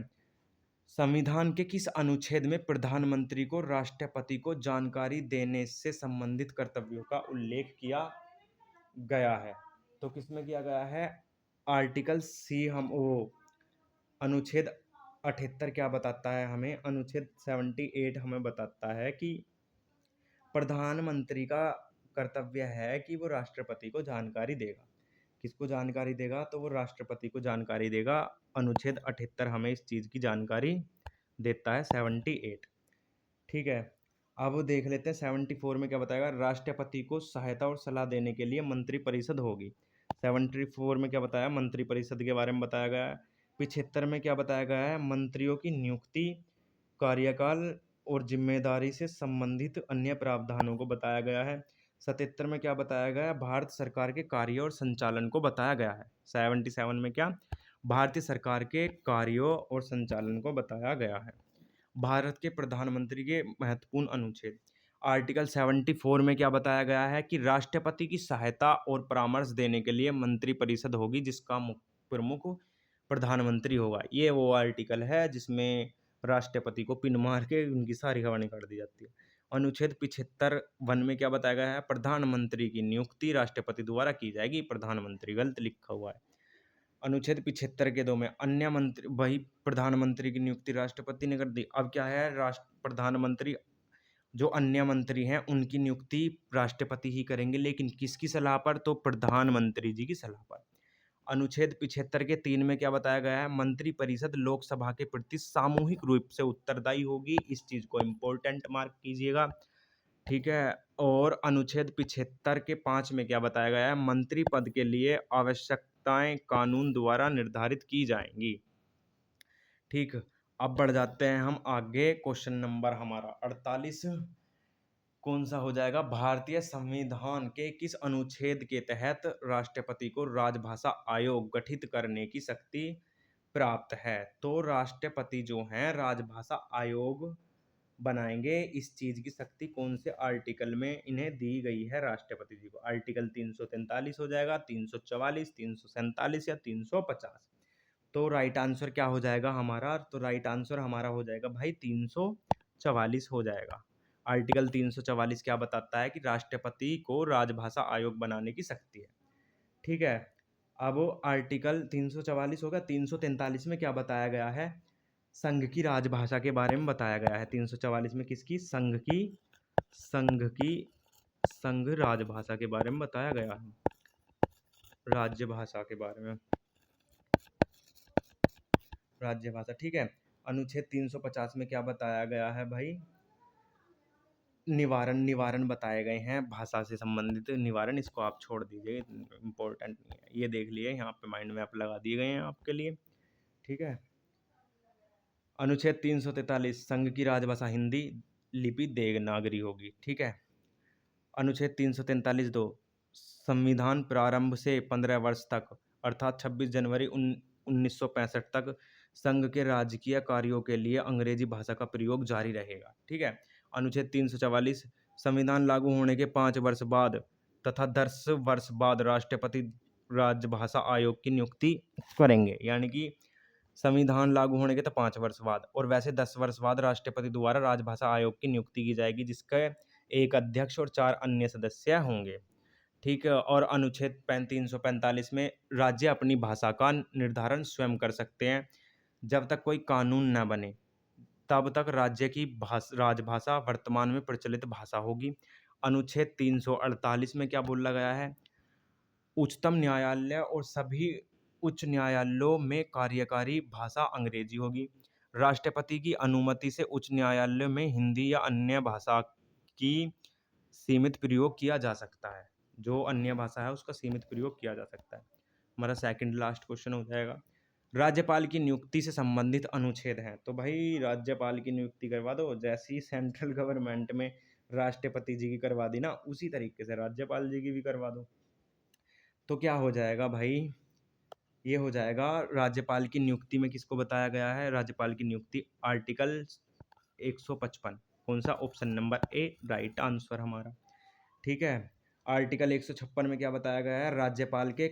संविधान के किस अनुच्छेद में प्रधानमंत्री को राष्ट्रपति को जानकारी देने से संबंधित कर्तव्यों का उल्लेख किया गया है? तो किसमें किया गया है? आर्टिकल सी। हम वो अनुच्छेद 78 क्या बताता है हमें? अनुच्छेद 78 हमें बताता है कि प्रधानमंत्री का कर्तव्य है कि वो राष्ट्रपति को जानकारी देगा। किसको जानकारी देगा? तो वो राष्ट्रपति को जानकारी देगा। अनुच्छेद 78 हमें इस चीज़ की जानकारी देता है, 78। ठीक है, अब देख लेते हैं 74 में क्या बताएगा। राष्ट्रपति को सहायता और सलाह देने के लिए मंत्रिपरिषद होगी। 74 में क्या बताया? मंत्रिपरिषद के बारे में बताया गया है। 75 में क्या बताया गया है? मंत्रियों की नियुक्ति, कार्यकाल और जिम्मेदारी से संबंधित अन्य प्रावधानों को बताया गया है। 77 में क्या बताया गया है? भारत सरकार के कार्यों और संचालन को बताया गया है। 77 में क्या? भारतीय सरकार के कार्यों और संचालन को बताया गया है। भारत के प्रधानमंत्री के महत्वपूर्ण अनुच्छेद। आर्टिकल 74 में क्या बताया गया है कि राष्ट्रपति की सहायता और परामर्श देने के लिए मंत्रिपरिषद होगी जिसका प्रमुख प्रधानमंत्री होगा। ये वो आर्टिकल है जिसमें राष्ट्रपति को पिन मार के उनकी सारी खबरें कर दी जाती है। अनुच्छेद 75 वन में क्या बताया गया है? प्रधानमंत्री की नियुक्ति राष्ट्रपति द्वारा की जाएगी। प्रधानमंत्री गलत लिखा हुआ है। अनुच्छेद 75 के 2 में अन्य मंत्री, वही प्रधानमंत्री की नियुक्ति राष्ट्रपति ने कर दी। अब क्या है? प्रधानमंत्री जो अन्य मंत्री हैं उनकी नियुक्ति राष्ट्रपति ही करेंगे, लेकिन किसकी सलाह पर? तो प्रधानमंत्री जी की सलाह पर। अनुच्छेद 75 के 3 में क्या बताया गया है? मंत्रिपरिषद लोकसभा के प्रति सामूहिक रूप से उत्तरदायी होगी। इस चीज को इंपॉर्टेंट मार्क कीजिएगा। ठीक है, और अनुच्छेद 75 के 5 में क्या बताया गया है? मंत्री पद के लिए आवश्यकताएं कानून द्वारा निर्धारित की जाएंगी। ठीक, अब बढ़ जाते हैं हम आगे। क्वेश्चन नंबर हमारा 48 कौन सा हो जाएगा? भारतीय संविधान के किस अनुच्छेद के तहत राष्ट्रपति को राजभाषा आयोग गठित करने की शक्ति प्राप्त है? तो राष्ट्रपति जो हैं राजभाषा आयोग बनाएंगे। इस चीज की शक्ति कौन से आर्टिकल में इन्हें दी गई है राष्ट्रपति जी को? आर्टिकल 343 हो जाएगा, 344, 347 या 350। तो राइट आंसर क्या हो जाएगा हमारा? तो राइट आंसर हमारा हो जाएगा भाई 344 हो जाएगा। आर्टिकल 344 क्या बताता है? कि राष्ट्रपति को राजभाषा आयोग बनाने की शक्ति है। ठीक है, अब आर्टिकल 344 होगा। 343 में क्या बताया गया है? संघ की राजभाषा के बारे में बताया गया है। 344 में किसकी? संघ राजभाषा के बारे में बताया गया है। राज्य भाषा के बारे में, राज्य भाषा। ठीक है, अनुच्छेद 350 में क्या बताया गया है भाई? निवारण बताए गए हैं, भाषा से संबंधित निवारण। इसको आप छोड़ दीजिए, इम्पोर्टेंट नहीं है। ये देख लिए, यहाँ पे माइंड मैप लगा दिए गए हैं आपके लिए। ठीक है, अनुच्छेद 343 संघ की राजभाषा हिंदी लिपि देवनागरी होगी। ठीक है, अनुच्छेद 343(2) संविधान प्रारंभ से 15 वर्ष तक अर्थात 26 जनवरी 1965 तक संघ के राजकीय कार्यों के लिए अंग्रेजी भाषा का प्रयोग जारी रहेगा। ठीक है, अनुच्छेद 344 संविधान लागू होने के 5 वर्ष बाद तथा 10 वर्ष बाद राष्ट्रपति राजभाषा आयोग की नियुक्ति करेंगे। यानी कि संविधान लागू होने के तो 5 वर्ष बाद, और वैसे 10 वर्ष बाद राष्ट्रपति द्वारा राजभाषा आयोग की नियुक्ति की जाएगी, जिसका एक अध्यक्ष और 4 अन्य सदस्य होंगे। ठीक है, और अनुच्छेद 345 में राज्य अपनी भाषा का निर्धारण स्वयं कर सकते हैं। जब तक कोई कानून न बने तब तक राज्य की राजभाषा वर्तमान में प्रचलित भाषा होगी। अनुच्छेद 348 में क्या बोला गया है? उच्चतम न्यायालय और सभी उच्च न्यायालयों में कार्यकारी भाषा अंग्रेजी होगी। राष्ट्रपति की अनुमति से उच्च न्यायालय में हिंदी या अन्य भाषा की सीमित प्रयोग किया जा सकता है। जो अन्य भाषा है उसका सीमित प्रयोग किया जा सकता है। हमारा सेकंड लास्ट क्वेश्चन हो जाएगा, राज्यपाल की नियुक्ति से संबंधित अनुच्छेद हैं। तो भाई राज्यपाल की नियुक्ति करवा दो। जैसे ही सेंट्रल गवर्नमेंट में राष्ट्रपति जी की करवा दी ना, उसी तरीके से राज्यपाल जी की भी करवा दो। तो क्या हो जाएगा भाई, ये हो जाएगा राज्यपाल की नियुक्ति में किसको बताया गया है, राज्यपाल की नियुक्ति आर्टिकल 155, कौन सा, option number A right answer हमारा। ठीक है। आर्टिकल 156 में क्या बताया गया है, राज्यपाल के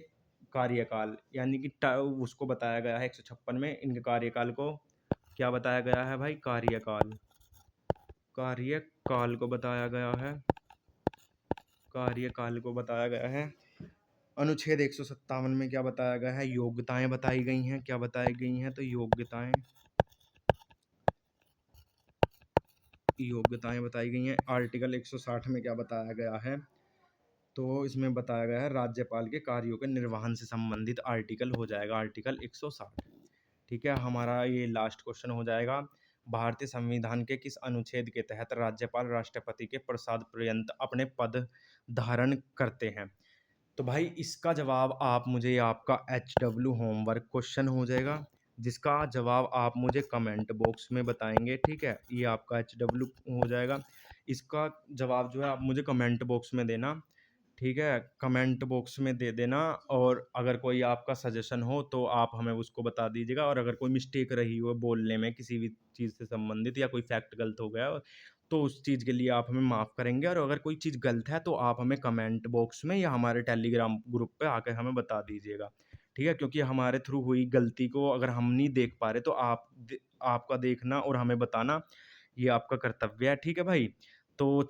कार्यकाल, यानी कि उसको बताया गया है 156 में इनके कार्यकाल को क्या बताया गया है भाई, कार्यकाल, कार्यकाल को बताया गया है, कार्यकाल को बताया गया है। अनुच्छेद 157 में क्या बताया गया है, योग्यताएं बताई गई हैं, क्या बताई गई हैं, तो योग्यताएं, योग्यताएं बताई गई हैं। आर्टिकल 160 में क्या बताया गया है, तो इसमें बताया गया है राज्यपाल के कार्यों के निर्वहन से संबंधित आर्टिकल हो जाएगा आर्टिकल 160। ठीक है, हमारा ये लास्ट क्वेश्चन हो जाएगा, भारतीय संविधान के किस अनुच्छेद के तहत राज्यपाल राष्ट्रपति के प्रसाद पर्यंत अपने पद धारण करते हैं। तो भाई इसका जवाब आप मुझे, ये आपका HW होमवर्क क्वेश्चन हो जाएगा, जिसका जवाब आप मुझे कमेंट बॉक्स में बताएंगे। ठीक है, ये आपका HW हो जाएगा, इसका जवाब जो है आप मुझे कमेंट बॉक्स में देना। ठीक है, कमेंट बॉक्स में दे देना, और अगर कोई आपका सजेशन हो तो आप हमें उसको बता दीजिएगा, और अगर कोई मिस्टेक रही हो बोलने में किसी भी चीज़ से संबंधित या कोई फैक्ट गलत हो गया हो, तो उस चीज़ के लिए आप हमें माफ़ करेंगे, और अगर कोई चीज़ गलत है तो आप हमें कमेंट बॉक्स में या हमारे टेलीग्राम ग्रुप पे आकर हमें बता दीजिएगा। ठीक है, क्योंकि हमारे थ्रू हुई गलती को अगर हम नहीं देख पा रहे तो आपका देखना और हमें बताना ये आपका कर्तव्य है। ठीक है भाई, तो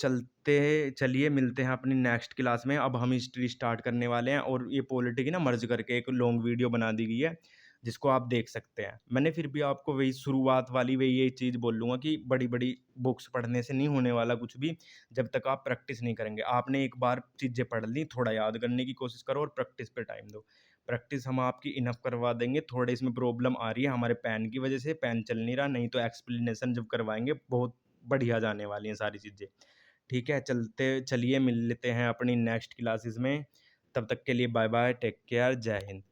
चलिए मिलते हैं अपनी नेक्स्ट क्लास में। अब हम हिस्ट्री स्टार्ट करने वाले हैं, और ये पॉलिटी की ना मर्ज करके एक लॉन्ग वीडियो बना दी गई है, जिसको आप देख सकते हैं। मैंने फिर भी आपको वही शुरुआत वाली वही ये चीज़ बोलूँगा कि बड़ी बड़ी बुक्स पढ़ने से नहीं होने वाला कुछ भी, जब तक आप प्रैक्टिस नहीं करेंगे। आपने एक बार चीज़ें पढ़ ली, थोड़ा याद करने की कोशिश करो और प्रैक्टिस पे टाइम दो। प्रैक्टिस हम आपकी इनफ करवा देंगे। थोड़े इसमें प्रॉब्लम आ रही है हमारे पेन की वजह से, पेन चल नहीं रहा, नहीं तो एक्सप्लेनेशन जब करवाएंगे बहुत बढ़िया जाने वाली हैं सारी चीज़ें। ठीक है, चलिए मिल लेते हैं अपनी नेक्स्ट क्लासेस में। तब तक के लिए बाय बाय, टेक केयर, जय हिंद।